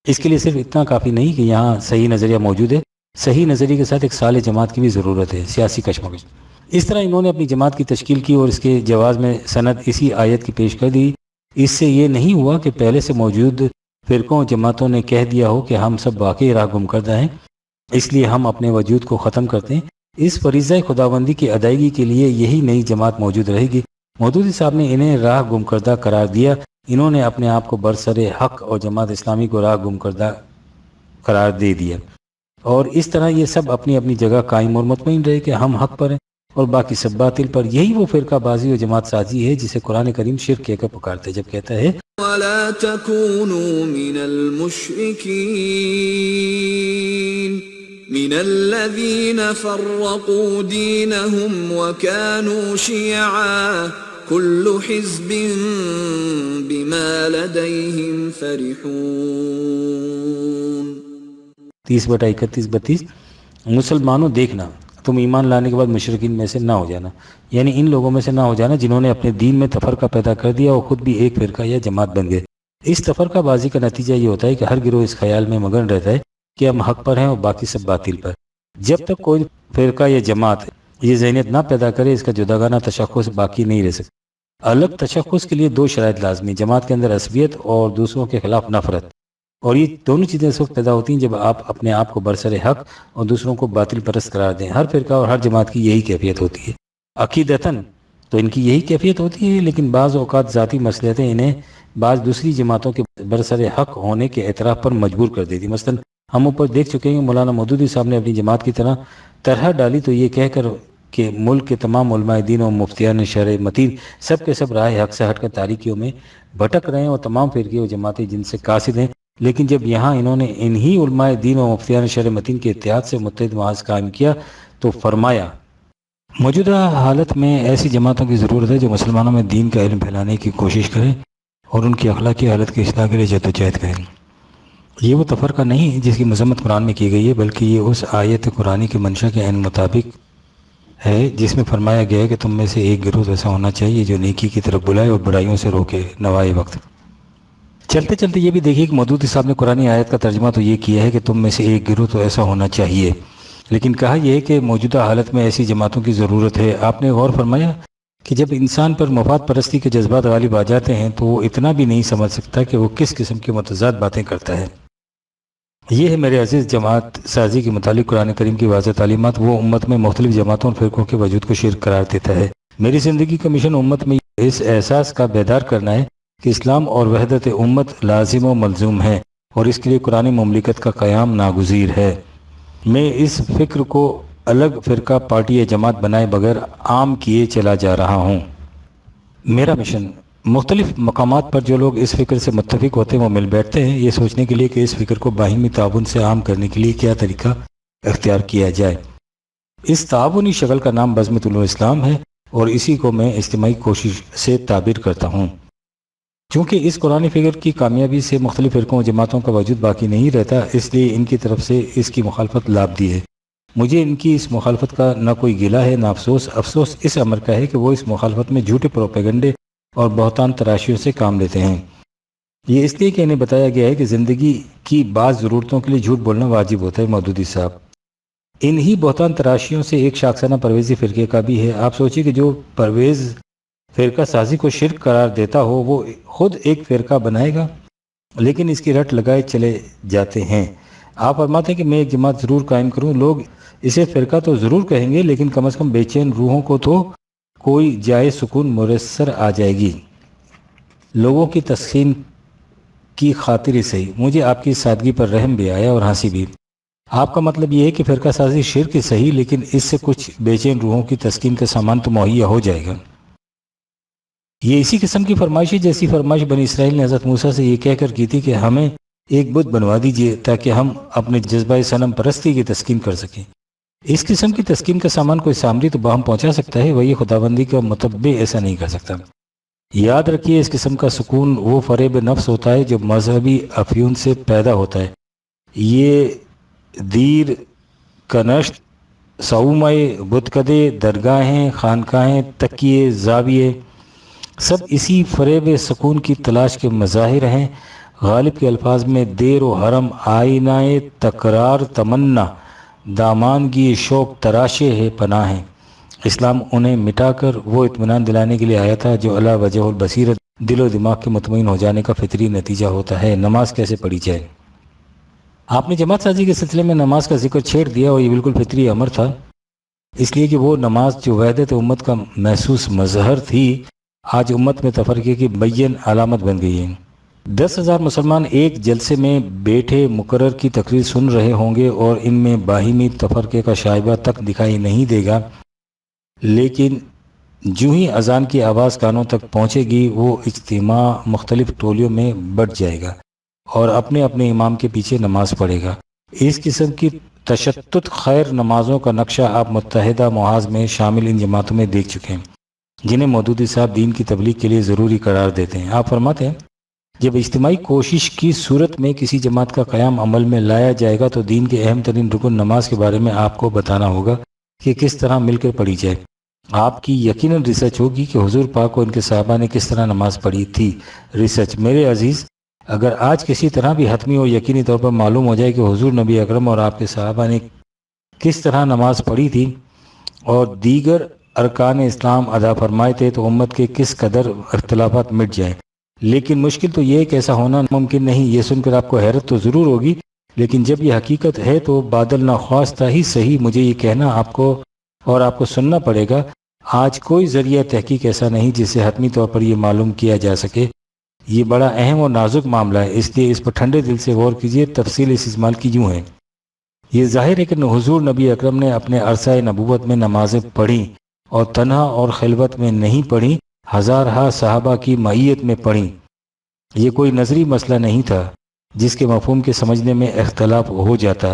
اس کے لیے صرف اتنا کافی نہیں کہ یہاں صحیح نظریہ موجود ہے، صحیح نظریے کے ساتھ ایک صالح جماعت کی بھی ضرورت ہے، سیاسی کشمکش۔ اس طرح انہوں نے اپنی جماعت کی تشکیل کی اور اس کے جواز میں سند اسی آیت کی پیش کر دی۔ اس سے یہ نہیں ہوا کہ پہلے سے موجود فرقوں اور جماعتوں نے کہہ دیا ہو کہ ہم سب واقعی راہ گم کردہ ہیں، اس لیے ہم اپنے وجود کو ختم کرتے ہیں۔ اس فریضہ خداوندی کی ادائیگی کے لیے یہی نئی جماعت موجود رہے گی۔ مودودی صاحب نے انہیں راہ گم کردہ قرار دیا، انہوں نے اپنے آپ کو برسر حق اور جماعت اسلامی کو راہ گم کردہ قرار دے دیا، اور اس طرح یہ سب اپنی اپنی جگہ قائم اور مطمئن رہے کہ ہم حق پر ہیں۔ اور باقی سب باطل پر۔ یہی وہ فرقہ بازی و جماعت سازی ہے جسے قرآن کریم شرک کہہ کر پکارتے جب کہتا ہے ولا تكونوا من المشركين من الذين فرقوا دينهم وكانوا شيعا كل حزب بما لديهم فرحون۔ 30/31-32 مسلمانوں دیکھنا تم ایمان لانے کے بعد مشرکین میں سے نہ ہو جانا، یعنی ان لوگوں میں سے نہ ہو جانا جنہوں نے اپنے دین میں تفرقہ پیدا کر دیا اور خود بھی ایک فرقہ یا جماعت بن گئے۔ اس تفرقہ بازی کا نتیجہ یہ ہوتا ہے کہ ہر گروہ اس خیال میں مگن رہتا ہے کہ ہم حق پر ہیں اور باقی سب باطل پر۔ جب تک کوئی فرقہ یا جماعت یہ ذہنیت نہ پیدا کرے اس کا جداگانہ تشخص باقی نہیں رہ سکتا۔ الگ تشخص کے لیے دو شرائط لازمی، جماعت کے اندر عصبیت اور دوسروں کے خلاف نفرت، اور یہ دونوں چیزیں اس وقت پیدا ہوتی ہیں جب آپ اپنے آپ کو برسر حق اور دوسروں کو باطل پرست قرار دیں۔ ہر فرقہ اور ہر جماعت کی یہی کیفیت ہوتی ہے، عقیدتاً تو ان کی یہی کیفیت ہوتی ہے، لیکن بعض اوقات ذاتی مصلحتیں انہیں بعض دوسری جماعتوں کے برسر حق ہونے کے اعتراف پر مجبور کر دیتی۔ مثلا ہم اوپر دیکھ چکے ہیں کہ مولانا مودودی صاحب نے اپنی جماعت کی طرح ڈالی تو یہ کہہ کر کہ ملک کے تمام علماء دین اور مفتیان شرع متین سب کے سب راہ حق سے ہٹ کر تاریکیوں میں بھٹک رہے ہیں اور تمام فرقے اور جماعتیں جن سے قاصد ہیں، لیکن جب یہاں انہوں نے انہی علماء دین اور مفتیان شرع متین کے اتحاد سے متحد محاذ قائم کیا تو فرمایا موجودہ حالت میں ایسی جماعتوں کی ضرورت ہے جو مسلمانوں میں دین کا علم پھیلانے کی کوشش کریں اور ان کی اخلاقی حالت کی اصلاح کے لیے جدوجہد کریں۔ یہ وہ تفرقہ نہیں جس کی مذمت قرآن میں کی گئی ہے، بلکہ یہ اس آیت قرآنی کے منشا کے عین مطابق ہے جس میں فرمایا گیا ہے کہ تم میں سے ایک گروہ ایسا ہونا چاہیے جو نیکی کی طرف بلائے اور برائیوں سے روکے نوائے وقت۔ چلتے چلتے یہ بھی دیکھیے کہ مودودی صاحب نے قرآن آیت کا ترجمہ تو یہ کیا ہے کہ تم میں سے ایک گروہ تو ایسا ہونا چاہیے، لیکن کہا یہ ہے کہ موجودہ حالت میں ایسی جماعتوں کی ضرورت ہے۔ آپ نے غور فرمایا کہ جب انسان پر مفاد پرستی کے جذبات غالب آ جاتے ہیں تو وہ اتنا بھی نہیں سمجھ سکتا کہ وہ کس قسم کی متضاد باتیں کرتا ہے۔ یہ ہے میرے عزیز جماعت سازی کے متعلق قرآن کریم کی واضح تعلیمات۔ وہ امت میں مختلف جماعتوں اور فرقوں کے وجود کو شرک قرار دیتا ہے۔ میری زندگی کا مشن امت میں اس احساس کا بیدار کرنا ہے کہ اسلام اور وحدت امت لازم و ملزوم ہے اور اس کے لیے قرآن مملکت کا قیام ناگزیر ہے۔ میں اس فکر کو الگ فرقہ پارٹی یا جماعت بنائے بغیر عام کیے چلا جا رہا ہوں۔ میرا مشن مختلف مقامات پر جو لوگ اس فکر سے متفق ہوتے ہیں وہ مل بیٹھتے ہیں یہ سوچنے کے لیے کہ اس فکر کو باہمی تعاون سے عام کرنے کے لیے کیا طریقہ اختیار کیا جائے۔ اس تعاونی شکل کا نام بزم الاسلام ہے اور اسی کو میں اجتماعی کوشش سے تعبیر کرتا ہوں۔ چونکہ اس قرآن فکر کی کامیابی سے مختلف فرقوں و جماعتوں کا وجود باقی نہیں رہتا، اس لیے ان کی طرف سے اس کی مخالفت لابدی ہے۔ مجھے ان کی اس مخالفت کا نہ کوئی گلہ ہے نہ افسوس۔ افسوس اس امر کا ہے کہ وہ اس مخالفت میں جھوٹے پروپیگنڈے اور بہتان تراشیوں سے کام لیتے ہیں۔ یہ اس لیے کہ انہیں بتایا گیا ہے کہ زندگی کی بعض ضرورتوں کے لیے جھوٹ بولنا واجب ہوتا ہے۔ مودودی صاحب انہی بہتان تراشیوں سے ایک شاخسانہ پرویزی فرقے کا بھی ہے۔ آپ سوچیے کہ جو پرویز فرقہ سازی کو شرک قرار دیتا ہو وہ خود ایک فرقہ بنائے گا، لیکن اس کی رٹ لگائے چلے جاتے ہیں۔ آپ فرماتے ہیں کہ میں ایک جماعت ضرور قائم کروں، لوگ اسے فرقہ تو ضرور کہیں گے لیکن کم از کم بے چین روحوں کو تو کوئی جائے سکون میسر آ جائے گی۔ لوگوں کی تسکین کی خاطر ہی صحیح، مجھے آپ کی سادگی پر رحم بھی آیا اور ہنسی بھی۔ آپ کا مطلب یہ ہے کہ فرقہ سازی شرک ہی صحیح لیکن اس سے کچھ بے چین روحوں کی تسکین کا سامان تو مہیا ہو جائے گا۔ یہ اسی قسم کی فرمائش ہے جیسی فرمائش بنی اسرائیل نے حضرت موسیٰ سے یہ کہہ کر کی تھی کہ ہمیں ایک بت بنوا دیجئے تاکہ ہم اپنے جذبہ صنم پرستی کی تسکین کر سکیں۔ اس قسم کی تسکین کا سامان کوئی سامری تو باہم پہنچا سکتا ہے، وہی خداوندی کا متبع ایسا نہیں کر سکتا۔ یاد رکھیے اس قسم کا سکون وہ فریب نفس ہوتا ہے جو مذہبی افیون سے پیدا ہوتا ہے۔ یہ دیر کنشت صومعے بتکدے درگاہیں خانقاہیں تکیے زاویے سب اسی فریب سکون کی تلاش کے مظاہر ہیں۔ غالب کے الفاظ میں دیر و حرم آئینہ تکرار تمنا دامانگی شوق تراشے ہے پناہ ہے۔ اسلام انہیں مٹا کر وہ اطمینان دلانے کے لیے آیا تھا جو علی وجہ البصیرت دل و دماغ کے مطمئن ہو جانے کا فطری نتیجہ ہوتا ہے۔ نماز کیسے پڑھی جائے؟ آپ نے جماعت سازی کے سلسلے میں نماز کا ذکر چھیڑ دیا اور یہ بالکل فطری امر تھا، اس لیے کہ وہ نماز جو وحدت امت کا محسوس مظہر تھی آج امت میں تفرقے کی بین علامت بن گئی ہے۔ 10,000 مسلمان ایک جلسے میں بیٹھے مقرر کی تقریر سن رہے ہوں گے اور ان میں باہمی تفرقے کا شائبہ تک دکھائی نہیں دے گا، لیکن جو ہی اذان کی آواز کانوں تک پہنچے گی وہ اجتماع مختلف ٹولیوں میں بٹ جائے گا اور اپنے اپنے امام کے پیچھے نماز پڑھے گا۔ اس قسم کی تشتت خیر نمازوں کا نقشہ آپ متحدہ محاذ میں شامل ان جماعتوں میں دیکھ چکے ہیں جنہیں مودودی صاحب دین کی تبلیغ کے لیے ضروری قرار دیتے ہیں۔ آپ فرماتے ہیں جب اجتماعی کوشش کی صورت میں کسی جماعت کا قیام عمل میں لایا جائے گا تو دین کے اہم ترین رکن نماز کے بارے میں آپ کو بتانا ہوگا کہ کس طرح مل کر پڑھی جائے۔ آپ کی یقیناً ریسرچ ہوگی کہ حضور پاک و ان کے صحابہ نے کس طرح نماز پڑھی تھی۔ ریسرچ میرے عزیز، اگر آج کسی طرح بھی حتمی اور یقینی طور پر معلوم ہو جائے کہ حضور نبی اکرم اور آپ کے صحابہ نے کس طرح نماز پڑھی تھی اور دیگر ارکان اسلام ادا فرمائے تھے تو امت کے کس قدر اختلافات مٹ جائیں۔ لیکن مشکل تو یہ کہ ایسا ہونا ممکن نہیں۔ یہ سن کر آپ کو حیرت تو ضرور ہوگی، لیکن جب یہ حقیقت ہے تو بادل ناخواستہ ہی صحیح مجھے یہ کہنا آپ کو سننا پڑے گا، آج کوئی ذریعہ تحقیق ایسا نہیں جس سے حتمی طور پر یہ معلوم کیا جا سکے۔ یہ بڑا اہم اور نازک معاملہ ہے، اس لیے اس پر ٹھنڈے دل سے غور کیجیے۔ تفصیل اس اجمال کی یوں ہے، یہ ظاہر ہے کہ حضور نبی اکرم نے اپنے عرصہ نبوت میں نمازیں پڑھیں اور تنہا اور خلوت میں نہیں پڑھیں، ہزارہا صحابہ کی معیت میں پڑھیں۔ یہ کوئی نظری مسئلہ نہیں تھا جس کے مفہوم کے سمجھنے میں اختلاف ہو جاتا،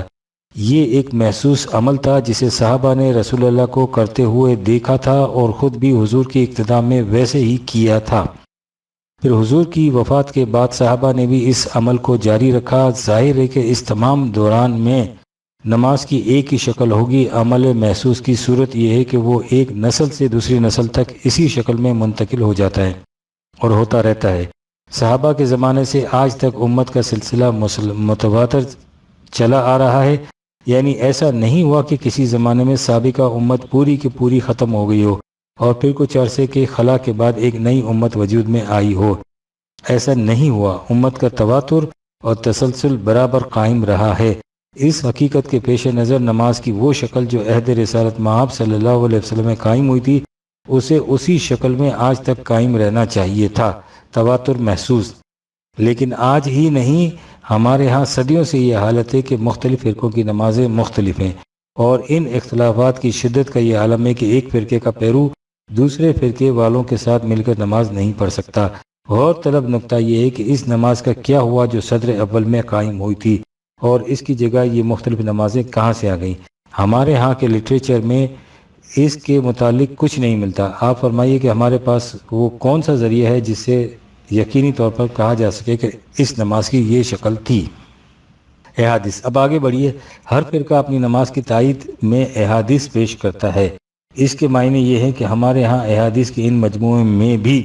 یہ ایک محسوس عمل تھا جسے صحابہ نے رسول اللہ کو کرتے ہوئے دیکھا تھا اور خود بھی حضور کی اقتداء میں ویسے ہی کیا تھا۔ پھر حضور کی وفات کے بعد صحابہ نے بھی اس عمل کو جاری رکھا۔ ظاہر ہے کہ اس تمام دوران میں نماز کی ایک ہی شکل ہوگی۔ عمل محسوس کی صورت یہ ہے کہ وہ ایک نسل سے دوسری نسل تک اسی شکل میں منتقل ہو جاتا ہے اور ہوتا رہتا ہے۔ صحابہ کے زمانے سے آج تک امت کا سلسلہ متواتر چلا آ رہا ہے، یعنی ایسا نہیں ہوا کہ کسی زمانے میں سابقہ امت پوری کی پوری ختم ہو گئی ہو اور پھر کچھ عرصے کے خلا کے بعد ایک نئی امت وجود میں آئی ہو۔ ایسا نہیں ہوا، امت کا تواتر اور تسلسل برابر قائم رہا ہے۔ اس حقیقت کے پیش نظر نماز کی وہ شکل جو عہد رسالت مآب صلی اللہ علیہ وسلم میں قائم ہوئی تھی اسے اسی شکل میں آج تک قائم رہنا چاہیے تھا، تواتر محسوس۔ لیکن آج ہی نہیں، ہمارے ہاں صدیوں سے یہ حالت ہے کہ مختلف فرقوں کی نمازیں مختلف ہیں اور ان اختلافات کی شدت کا یہ عالم ہے کہ ایک فرقے کا پیرو دوسرے فرقے والوں کے ساتھ مل کر نماز نہیں پڑھ سکتا۔ غور طلب نقطہ یہ ہے کہ اس نماز کا کیا ہوا جو صدر اول میں قائم ہوئی تھی اور اس کی جگہ یہ مختلف نمازیں کہاں سے آ گئیں؟ ہمارے ہاں کے لٹریچر میں اس کے متعلق کچھ نہیں ملتا۔ آپ فرمائیے کہ ہمارے پاس وہ کون سا ذریعہ ہے جس سے یقینی طور پر کہا جا سکے کہ اس نماز کی یہ شکل تھی؟ احادیث۔ اب آگے بڑھیے۔ ہر فرقہ اپنی نماز کی تائید میں احادیث پیش کرتا ہے۔ اس کے معنی یہ ہے کہ ہمارے ہاں احادیث کے ان مجموعے میں بھی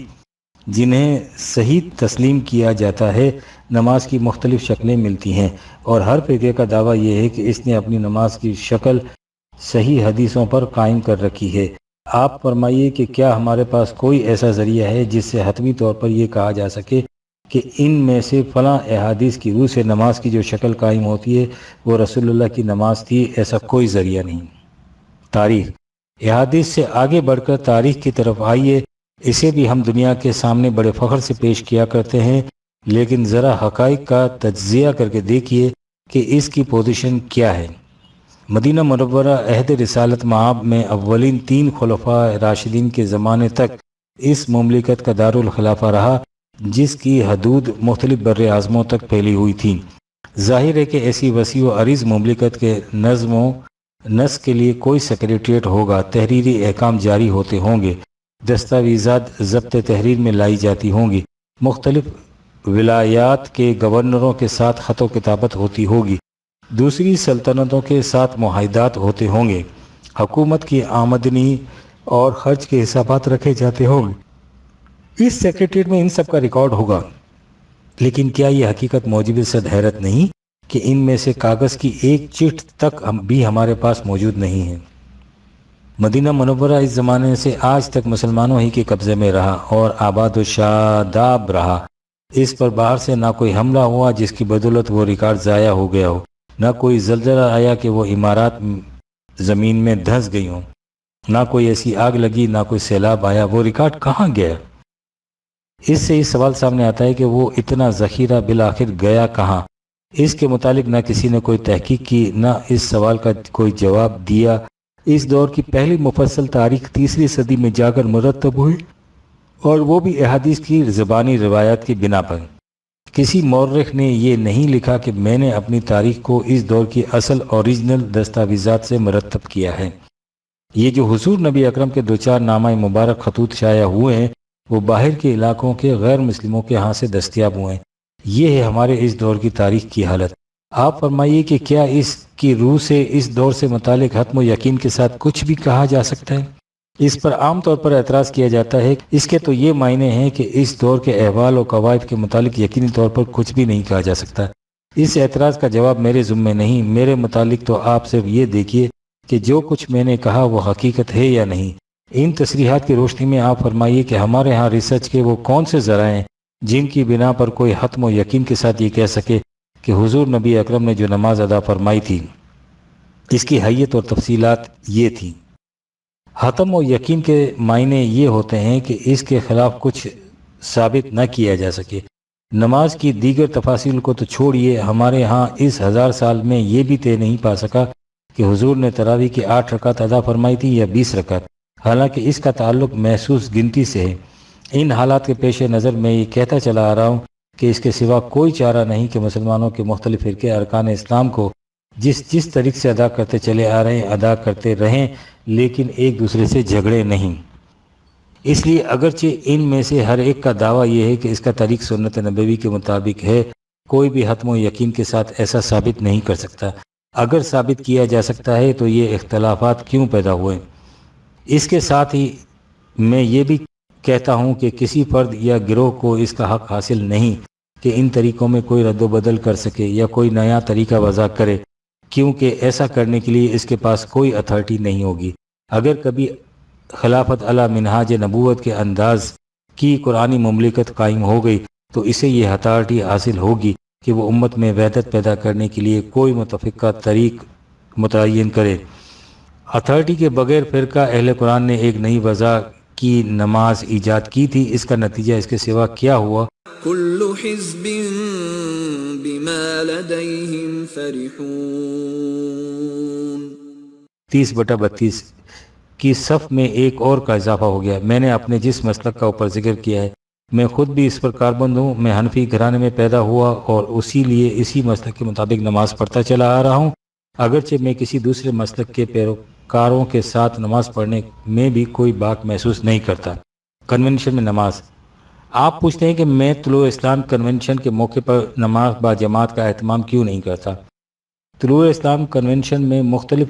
جنہیں صحیح تسلیم کیا جاتا ہے نماز کی مختلف شکلیں ملتی ہیں، اور ہر فرقے کا دعویٰ یہ ہے کہ اس نے اپنی نماز کی شکل صحیح حدیثوں پر قائم کر رکھی ہے۔ آپ فرمائیے کہ کیا ہمارے پاس کوئی ایسا ذریعہ ہے جس سے حتمی طور پر یہ کہا جا سکے کہ ان میں سے فلاں احادیث کی روح سے نماز کی جو شکل قائم ہوتی ہے وہ رسول اللہ کی نماز تھی؟ ایسا کوئی ذریعہ نہیں۔ تاریخ۔ احادیث سے آگے بڑھ کر تاریخ کی طرف آئیے۔ اسے بھی ہم دنیا کے سامنے بڑے فخر سے پیش کیا کرتے ہیں، لیکن ذرا حقائق کا تجزیہ کر کے دیکھیے کہ اس کی پوزیشن کیا ہے۔ مدینہ منورہ عہد رسالت مآب میں اولین 3 خلفاء راشدین کے زمانے تک اس مملکت کا دارالخلافہ رہا، جس کی حدود مختلف بر اعظموں تک پھیلی ہوئی تھیں۔ ظاہر ہے کہ ایسی وسیع و عریض مملکت کے نظم و نسق کے لیے کوئی سیکریٹریٹ ہوگا، تحریری احکام جاری ہوتے ہوں گے، دستاویزات ضبط تحریر میں لائی جاتی ہوں گی، مختلف ولایات کے گورنروں کے ساتھ خط و کتابت ہوتی ہوگی، دوسری سلطنتوں کے ساتھ معاہدات ہوتے ہوں گے، حکومت کی آمدنی اور خرچ کے حسابات رکھے جاتے ہوں گے۔ اس سیکریٹریٹ میں ان سب کا ریکارڈ ہوگا، لیکن کیا یہ حقیقت موجب صد حیرت نہیں کہ ان میں سے کاغذ کی ایک چٹھ تک بھی ہمارے پاس موجود نہیں ہے؟ مدینہ منورہ اس زمانے سے آج تک مسلمانوں ہی کے قبضے میں رہا اور آباد و شاداب رہا۔ اس پر باہر سے نہ کوئی حملہ ہوا جس کی بدولت وہ ریکارڈ ضائع ہو گیا ہو، نہ کوئی زلزلہ آیا کہ وہ عمارات زمین میں دھنس گئی ہوں، نہ کوئی ایسی آگ لگی، نہ کوئی سیلاب آیا، وہ ریکارڈ کہاں گیا؟ اس سے یہ سوال سامنے آتا ہے کہ وہ اتنا ذخیرہ بالآخر گیا کہاں؟ اس کے متعلق نہ کسی نے کوئی تحقیق کی، نہ اس سوال کا کوئی جواب دیا، اس دور کی پہلی مفصل تاریخ 3 صدی میں جا کر مرتب ہوئی، اور وہ بھی احادیث کی زبانی روایات کی بنا پر۔ کسی مورخ نے یہ نہیں لکھا کہ میں نے اپنی تاریخ کو اس دور کی اصل اوریجنل دستاویزات سے مرتب کیا ہے۔ یہ جو حضور نبی اکرم کے 2-4 نامہ مبارک خطوط شائع ہوئے ہیں وہ باہر کے علاقوں کے غیر مسلموں کے ہاں سے دستیاب ہوئے ہیں۔ یہ ہے ہمارے اس دور کی تاریخ کی حالت۔ آپ فرمائیے کہ کیا اس کی روح سے اس دور سے متعلق حتم و یقین کے ساتھ کچھ بھی کہا جا سکتا ہے؟ اس پر عام طور پر اعتراض کیا جاتا ہے، اس کے تو یہ معنی ہیں کہ اس دور کے احوال و قواعد کے متعلق یقینی طور پر کچھ بھی نہیں کہا جا سکتا۔ اس اعتراض کا جواب میرے ذمہ نہیں، میرے متعلق تو آپ صرف یہ دیکھیے کہ جو کچھ میں نے کہا وہ حقیقت ہے یا نہیں۔ ان تصریحات کی روشنی میں آپ فرمائیے کہ ہمارے ہاں ریسرچ کے وہ کون سے ذرائع ہیں جن کی بنا پر کوئی حتم و یقین کے ساتھ یہ کہہ سکے کہ حضور نبی اکرم نے جو نماز ادا فرمائی تھی اس کی حیت اور تفصیلات یہ تھی۔ حتم و یقین کے معنی یہ ہوتے ہیں کہ اس کے خلاف کچھ ثابت نہ کیا جا سکے۔ نماز کی دیگر تفاصیل کو تو چھوڑیے، ہمارے ہاں اس 1000 سال میں یہ بھی طے نہیں پا سکا کہ حضور نے تراویح کی 8 رکعت ادا فرمائی تھی یا 20 رکعت، حالانکہ اس کا تعلق محسوس گنتی سے ہے۔ ان حالات کے پیش نظر میں یہ کہتا چلا آ رہا ہوں کہ اس کے سوا کوئی چارہ نہیں کہ مسلمانوں کے مختلف فرقے ارکان اسلام کو جس طریق سے ادا کرتے چلے آ رہے ہیں ادا کرتے رہیں، لیکن ایک دوسرے سے جھگڑے نہیں۔ اس لیے اگرچہ ان میں سے ہر ایک کا دعویٰ یہ ہے کہ اس کا طریق سنت نبوی کے مطابق ہے، کوئی بھی حتم و یقین کے ساتھ ایسا ثابت نہیں کر سکتا۔ اگر ثابت کیا جا سکتا ہے تو یہ اختلافات کیوں پیدا ہوئے؟ اس کے ساتھ ہی میں یہ بھی کہتا ہوں کہ کسی فرد یا گروہ کو اس کا حق حاصل نہیں کہ ان طریقوں میں کوئی رد و بدل کر سکے یا کوئی نیا طریقہ وضع کرے، کیونکہ ایسا کرنے کے لیے اس کے پاس کوئی اتھارٹی نہیں ہوگی۔ اگر کبھی خلافت علی منہاج نبوت کے انداز کی قرآنی مملکت قائم ہو گئی تو اسے یہ اتھارٹی حاصل ہوگی کہ وہ امت میں وحدت پیدا کرنے کے لیے کوئی متفقہ طریق متعین کرے۔ اتھارٹی کے بغیر فرقہ اہل قرآن نے ایک نئی وضع کی نماز ایجاد کی تھی، اس کا نتیجہ اس کے سوا کیا ہوا؟ کل حزب بما لدیہم فرحون 30/32 کی صف میں ایک اور کا اضافہ ہو گیا۔ میں نے اپنے جس مسلک کا اوپر ذکر کیا ہے میں خود بھی اس پر کاربند ہوں۔ میں حنفی گھرانے میں پیدا ہوا اور اسی لیے اسی مسلک کے مطابق نماز پڑھتا چلا آ رہا ہوں، اگرچہ میں کسی دوسرے مسلک کے پیروکاروں کے ساتھ نماز پڑھنے میں بھی کوئی باک محسوس نہیں کرتا۔ کنونشن میں نماز، آپ پوچھتے ہیں کہ میں طلوع اسلام کنونشن کے موقع پر نماز با جماعت کا اہتمام کیوں نہیں کرتا؟ طلوع اسلام کنونشن میں مختلف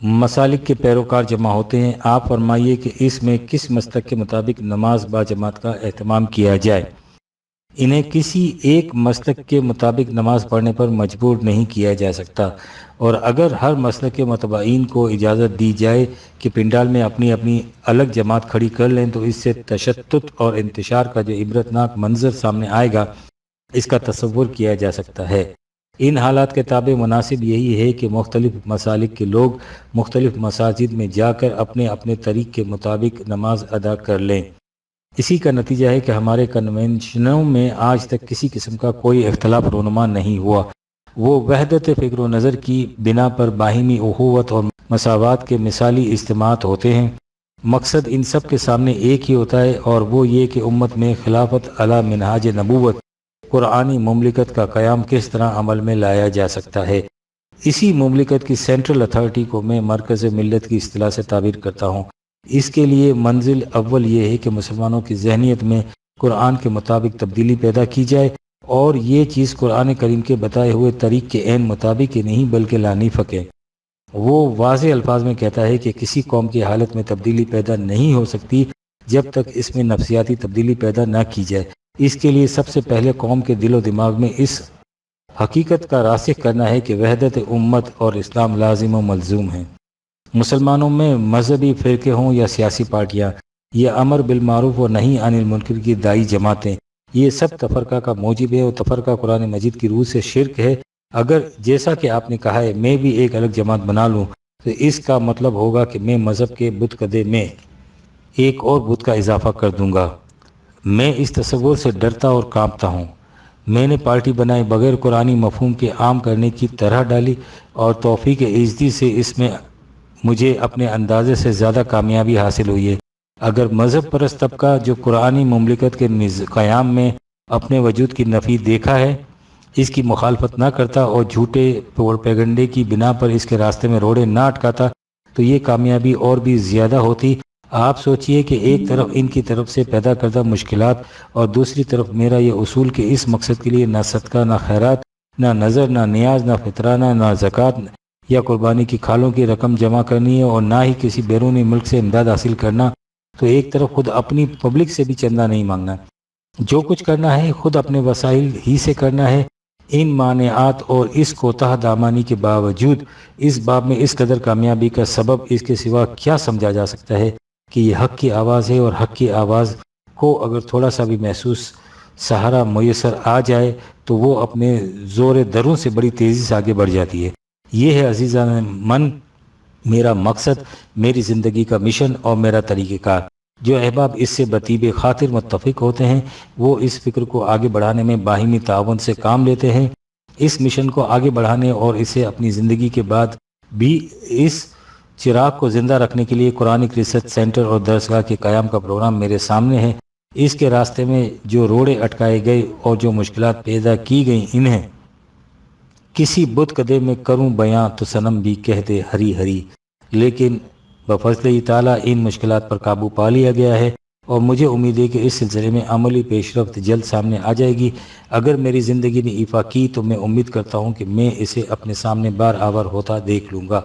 مسالک کے پیروکار جمع ہوتے ہیں۔ آپ فرمائیے کہ اس میں کس مسلک کے مطابق نماز با جماعت کا اہتمام کیا جائے؟ انہیں کسی ایک مسلک کے مطابق نماز پڑھنے پر مجبور نہیں کیا جا سکتا، اور اگر ہر مسلک کے متبعین کو اجازت دی جائے کہ پنڈال میں اپنی اپنی الگ جماعت کھڑی کر لیں تو اس سے تشتت اور انتشار کا جو عبرتناک منظر سامنے آئے گا اس کا تصور کیا جا سکتا ہے۔ ان حالات کے تابع مناسب یہی ہے کہ مختلف مسالک کے لوگ مختلف مساجد میں جا کر اپنے اپنے طریق کے مطابق نماز ادا کر لیں۔ اسی کا نتیجہ ہے کہ ہمارے کنونشنوں میں آج تک کسی قسم کا کوئی اختلاف رونما نہیں ہوا۔ وہ وحدت فکر و نظر کی بنا پر باہمی اخوت اور مساوات کے مثالی اجتماعات ہوتے ہیں۔ مقصد ان سب کے سامنے ایک ہی ہوتا ہے، اور وہ یہ کہ امت میں خلافت علی منہاج نبوت قرآنی مملکت کا قیام کس طرح عمل میں لایا جا سکتا ہے۔ اسی مملکت کی سینٹرل اتھارٹی کو میں مرکز ملت کی اصطلاح سے تعبیر کرتا ہوں۔ اس کے لیے منزل اول یہ ہے کہ مسلمانوں کی ذہنیت میں قرآن کے مطابق تبدیلی پیدا کی جائے، اور یہ چیز قرآن کریم کے بتائے ہوئے طریق کے عین مطابق ہی نہیں بلکہ لانیفق ہے۔ وہ واضح الفاظ میں کہتا ہے کہ کسی قوم کی حالت میں تبدیلی پیدا نہیں ہو سکتی جب تک اس میں نفسیاتی تبدیلی پیدا نہ کی جائے۔ اس کے لیے سب سے پہلے قوم کے دل و دماغ میں اس حقیقت کا راسخ کرنا ہے کہ وحدت امت اور اسلام لازم و ملزوم ہیں۔ مسلمانوں میں مذہبی فرقے ہوں یا سیاسی پارٹیاں یا امر بالمعروف و نہی عن المنکر کی دائی جماعتیں، یہ سب تفرقہ کا موجب ہے، اور تفرقہ قرآن مجید کی روح سے شرک ہے۔ اگر جیسا کہ آپ نے کہا ہے میں بھی ایک الگ جماعت بنا لوں تو اس کا مطلب ہوگا کہ میں مذہب کے بت کدے میں ایک اور بت کا اضافہ کر دوں گا۔ میں اس تصور سے ڈرتا اور کانپتا ہوں۔ میں نے پارٹی بنائے بغیر قرآنی مفہوم کے عام کرنے کی طرح ڈالی، اور توفیق عزتی سے اس میں مجھے اپنے اندازے سے زیادہ کامیابی حاصل ہوئی ہے۔ اگر مذہب پرست طبقہ جو قرآنی مملکت کے قیام میں اپنے وجود کی نفی دیکھا ہے اس کی مخالفت نہ کرتا اور جھوٹے پروپیگنڈے کی بنا پر اس کے راستے میں روڑے نہ اٹکاتا تو یہ کامیابی اور بھی زیادہ ہوتی۔ آپ سوچئے کہ ایک طرف ان کی طرف سے پیدا کردہ مشکلات اور دوسری طرف میرا یہ اصول کہ اس مقصد کے لیے نہ صدقہ نہ خیرات نہ نظر نہ نیاز نہ فطرانہ نہ زکوٰۃ یا قربانی کی کھالوں کی رقم جمع کرنی ہے اور نہ ہی کسی بیرونی ملک سے امداد حاصل کرنا، تو ایک طرف خود اپنی پبلک سے بھی چندہ نہیں مانگنا، جو کچھ کرنا ہے خود اپنے وسائل ہی سے کرنا ہے۔ ان مانعات اور اس کوتاہ دامانی کے باوجود اس باب میں اس قدر کامیابی کا سبب اس کے سوا کیا سمجھا جا سکتا ہے کہ یہ حق کی آواز ہے، اور حق کی آواز کو اگر تھوڑا سا بھی محسوس سہارا میسر آ جائے تو وہ اپنے زور درون سے بڑی تیزی سے آگے بڑھ جاتی ہے۔ یہ ہے عزیزان من میرا مقصد، میری زندگی کا مشن اور میرا طریقہ کار۔ جو احباب اس سے بطیب خاطر متفق ہوتے ہیں وہ اس فکر کو آگے بڑھانے میں باہمی تعاون سے کام لیتے ہیں۔ اس مشن کو آگے بڑھانے اور اسے اپنی زندگی کے بعد بھی اس چراغ کو زندہ رکھنے کے لیے قرآنک ریسرچ سینٹر اور درسگاہ کے قیام کا پروگرام میرے سامنے ہے۔ اس کے راستے میں جو روڑے اٹکائے گئے اور جو مشکلات پیدا کی گئیں انہیں کسی بت کدے میں کروں بیاں تو صنم بھی کہہ دے ہری ہری، لیکن بفضل تعالیٰ ان مشکلات پر قابو پا لیا گیا ہے اور مجھے امید ہے کہ اس سلسلے میں عملی پیش رفت جلد سامنے آ جائے گی۔ اگر میری زندگی نے ایفا کی تو میں امید کرتا ہوں کہ میں اسے اپنے سامنے بار آور ہوتا دیکھ لوں گا۔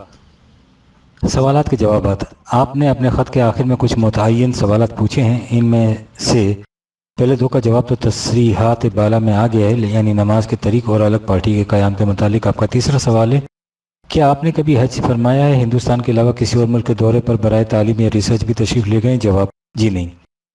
سوالات کے جوابات۔ آپ نے اپنے خط کے آخر میں کچھ متعین سوالات پوچھے ہیں، ان میں سے پہلے دو کا جواب تو تصریحات بالا میں آ گیا ہے، یعنی نماز کے طریق اور الگ پارٹی کے قیام کے متعلق۔ آپ کا تیسرا سوال ہے کیا آپ نے کبھی حج فرمایا ہے؟ ہندوستان کے علاوہ کسی اور ملک کے دورے پر برائے تعلیم یا ریسرچ بھی تشریف لے گئے؟ جواب جی نہیں،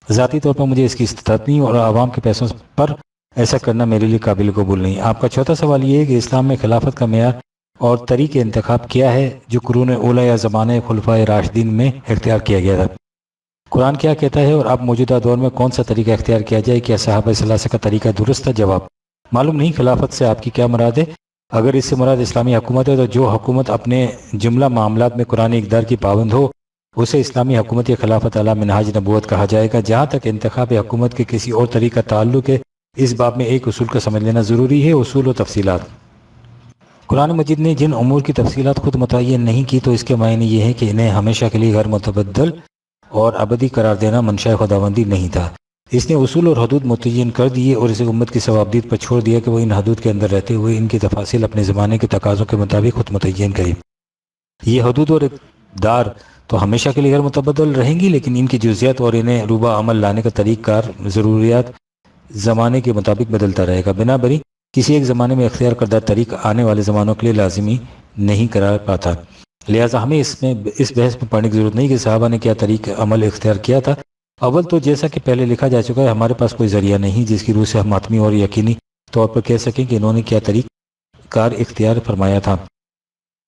ذاتی طور پر مجھے اس کی استطاعت نہیں اور عوام کے پیسوں پر ایسا کرنا میرے لیے قابل قبول نہیں۔ آپ کا چوتھا سوال یہ ہے کہ اسلام میں خلافت کا معیار اور طریق انتخاب کیا ہے جو قرون اولیٰ یا زمانہ خلفائے راشدین میں اختیار کیا گیا تھا؟ قرآن کیا کہتا ہے اور اب موجودہ دور میں کون سا طریقہ اختیار کیا جائے؟ کیا صحابہ ثلاثہ کا طریقہ درست تھا؟ جواب معلوم نہیں۔ خلافت سے آپ کی کیا مراد ہے؟ اگر اس سے مراد اسلامی حکومت ہے تو جو حکومت اپنے جملہ معاملات میں قرآن اقدار کی پابند ہو اسے اسلامی حکومت یا خلافت علی منہاج نبوت کہا جائے گا۔ جہاں تک انتخاب حکومت کے کسی اور طریقہ تعلق ہے اس باب میں ایک اصول کا سمجھ لینا ضروری ہے، اصول و تفصیلات۔ قرآن مجید نے جن امور کی تفصیلات خود متعین نہیں کی تو اس کے معنی یہ ہے کہ انہیں ہمیشہ کے لیے غیر متبدل اور ابدی قرار دینا منشاء خداوندی نہیں تھا۔ اس نے اصول اور حدود متعین کر دیے اور اسے امت کی ثوابدید پر چھوڑ دیا کہ وہ ان حدود کے اندر رہتے ہوئے ان کی تفاصیل اپنے زمانے کے تقاضوں کے مطابق خود متعین کرے۔ یہ حدود اور اقدار تو ہمیشہ کے لیے غیر متبدل رہیں گی، لیکن ان کی جزیات اور انہیں روبہ عمل لانے کا طریق کار ضروریات زمانے کے مطابق بدلتا رہے گا۔ بنابراین کسی ایک زمانے میں اختیار کردہ طریق آنے والے زمانوں کے لیے لازمی نہیں قرار پاتا۔ لہٰذا ہمیں اس بحث میں پڑھنے کی ضرورت نہیں کہ صحابہ نے کیا طریق عمل اختیار کیا تھا۔ اول تو جیسا کہ پہلے لکھا جا چکا ہے ہمارے پاس کوئی ذریعہ نہیں جس کی روح سے ہم حتمی اور یقینی طور پر کہہ سکیں کہ انہوں نے کیا طریق کار اختیار فرمایا تھا۔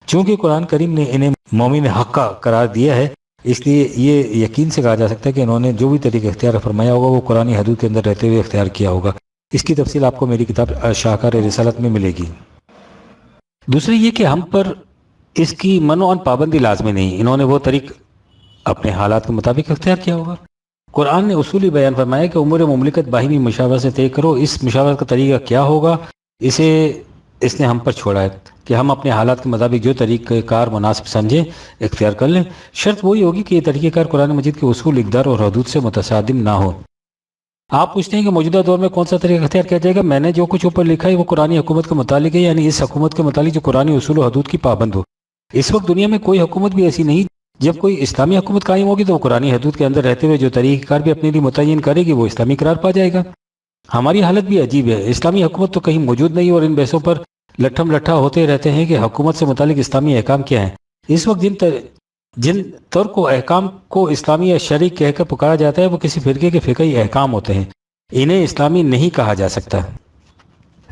چونکہ قرآن کریم نے انہیں مومن حقہ قرار دیا ہے اس لیے یہ یقین سے کہا جا سکتا ہے کہ انہوں نے جو بھی طریق اختیار فرمایا ہوگا وہ قرآن حدود کے اندر رہتے ہوئے اختیار کیا ہوگا۔ اس کی تفصیل آپ کو میری کتاب شاہکار رسالت میں ملے گی۔ دوسری یہ کہ ہم پر اس کی منوعاً پابندی لازمی نہیں، انہوں نے وہ طریق اپنے حالات کے مطابق اختیار کیا ہوگا۔ قرآن نے اصولی بیان فرمایا کہ امور مملکت باہمی مشاورت سے طے کرو۔ اس مشاورت کا طریقہ کیا ہوگا اس نے ہم پر چھوڑا ہے کہ ہم اپنے حالات کے مطابق جو طریقہ کار مناسب سمجھیں اختیار کر لیں۔ شرط وہی ہوگی کہ یہ طریقہ کار قرآن مجید کے اصول، اقدار اور حدود سے متصادم نہ ہو۔ آپ پوچھتے ہیں کہ موجودہ دور میں کون سا طریقہ اختیار کیا جائے گا؟ میں نے جو کچھ اوپر لکھا ہے وہ قرآن حکومت کے متعلق ہے، یعنی اس حکومت کے متعلق جو قرآن اصول و حدود کی پابند ہو۔ اس وقت دنیا میں کوئی حکومت بھی ایسی نہیں، جب کوئی اسلامی حکومت قائم ہوگی تو وہ قرآن حدود کے اندر رہتے ہوئے جو طریقہ کار بھی اپنے لیے متعین کرے گی وہ اسلامی قرار پا جائے گا۔ ہماری حالت بھی عجیب ہے، اسلامی حکومت تو کہیں موجود نہیں اور ان بحثوں پر لٹھم لٹھا ہوتے رہتے ہیں کہ حکومت سے متعلق اسلامی احکام کیا ہیں۔ اس وقت جن ترک و احکام کو اسلامی یا شرعی کہہ کر پکارا جاتا ہے وہ کسی فرقے کے فقہی احکام ہوتے ہیں، انہیں اسلامی نہیں کہا جا سکتا۔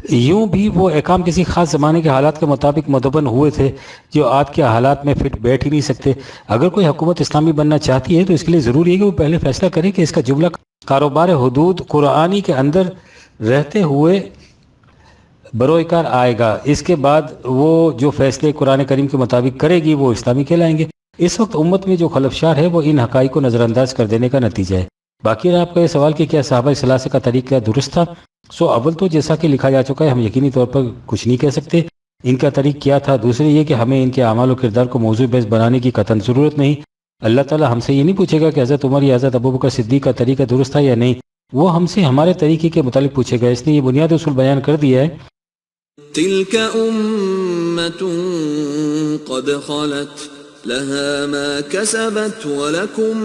یوں بھی وہ احکام کسی خاص زمانے کے حالات کے مطابق مدون ہوئے تھے جو آج کے حالات میں فٹ بیٹھ ہی نہیں سکتے۔ اگر کوئی حکومت اسلامی بننا چاہتی ہے تو اس کے لیے ضروری ہے کہ وہ پہلے فیصلہ کرے کہ اس کا جملہ کاروبار حدود قرآنی کے اندر رہتے ہوئے بروئے کار آئے گا۔ اس کے بعد وہ جو فیصلے قرآن کریم کے مطابق کرے گی وہ اسلامی کہلائیں گے۔ اس وقت امت میں جو خلفشار ہے وہ ان حقائق کو نظر انداز کر دینے کا نتیجہ ہے۔ باقی رہا آپ کا یہ سوال کہ کیا صحابہ ثلاثہ کا طریقہ درست تھا، اول تو جیسا کہ لکھا جا چکا ہے ہم یقینی طور پر کچھ نہیں کہہ سکتے ان کا طریق کیا تھا۔ دوسرے یہ کہ ہمیں ان کے اعمال و کردار کو موضوع بحث بنانے کی قطعاً ضرورت نہیں۔ اللہ تعالیٰ ہم سے یہ نہیں پوچھے گا کہ حضرت عمر یا حضرت ابوبکر صدیق کا طریقہ درست تھا یا نہیں، وہ ہم سے ہمارے طریقے کے متعلق پوچھے گا۔ اس نے یہ بنیادی اصول بیان کر دیا ہے۔ تلك أمة قد خلت لها ما كسبت ولكم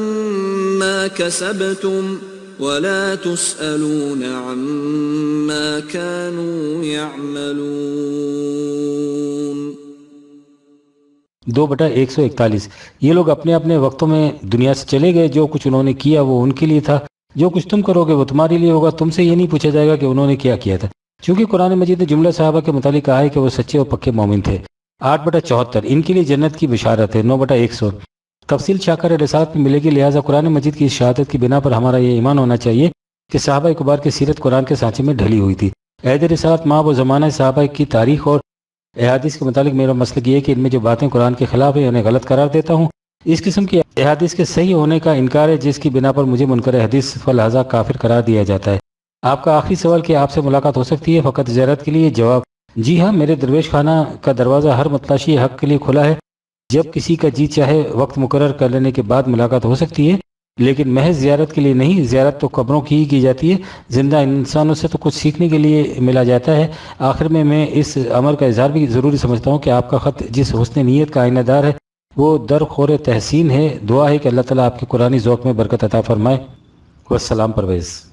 ما كسبتم ولا تسألون عما كانوا يعملون۔ 2/141 یہ لوگ اپنے اپنے وقتوں میں دنیا سے چلے گئے، جو کچھ انہوں نے کیا وہ ان کے لیے تھا، جو کچھ تم کرو گے وہ تمہارے لیے ہوگا، تم سے یہ نہیں پوچھا جائے گا کہ انہوں نے کیا کیا تھا، چونکہ قرآن مجید نے جملہ صحابہ کے متعلق کہا ہے کہ وہ سچے اور پکے مومن تھے۔ 8/74 ان کے لیے جنت کی بشارت ہے۔ 9/100 تفصیل شاکر رسالت میں ملے گی، لہٰذا قرآن مجید کی شہادت کی بنا پر ہمارا یہ ایمان ہونا چاہیے کہ صحابہ کبار کی سیرت قرآن کے سانچے میں ڈھلی ہوئی تھی۔ عہد رسالت ماں و زمانہ صحابہ کی تاریخ اور احادیث کے متعلق میرا مسلک یہ ہے کہ ان میں جو باتیں قرآن کے خلاف ہیں انہیں غلط قرار دیتا ہوں۔ اس قسم کی احادیث کے صحیح ہونے کا انکار ہے جس کی بنا پر مجھے منکر حدیث فلہذا کافر قرار دیا جاتا ہے۔ آپ کا آخری سوال کہ آپ سے ملاقات ہو سکتی ہے فقط زیارت کے لیے، جواب جی ہاں، میرے درویش خانہ کا دروازہ ہر متلاشی حق کے لیے کھلا ہے۔ جب کسی کا جی چاہے وقت مقرر کر لینے کے بعد ملاقات ہو سکتی ہے، لیکن محض زیارت کے لیے نہیں۔ زیارت تو قبروں کی کی جاتی ہے، زندہ انسانوں سے تو کچھ سیکھنے کے لیے ملا جاتا ہے۔ آخر میں اس امر کا اظہار بھی ضروری سمجھتا ہوں کہ آپ کا خط جس حسن نیت کا آئینہ دار ہے وہ درخور تحسین ہے۔ دعا ہے کہ اللہ تعالیٰ آپ کے قرآنی ذوق میں برکت عطا فرمائے۔ والسلام پرویز۔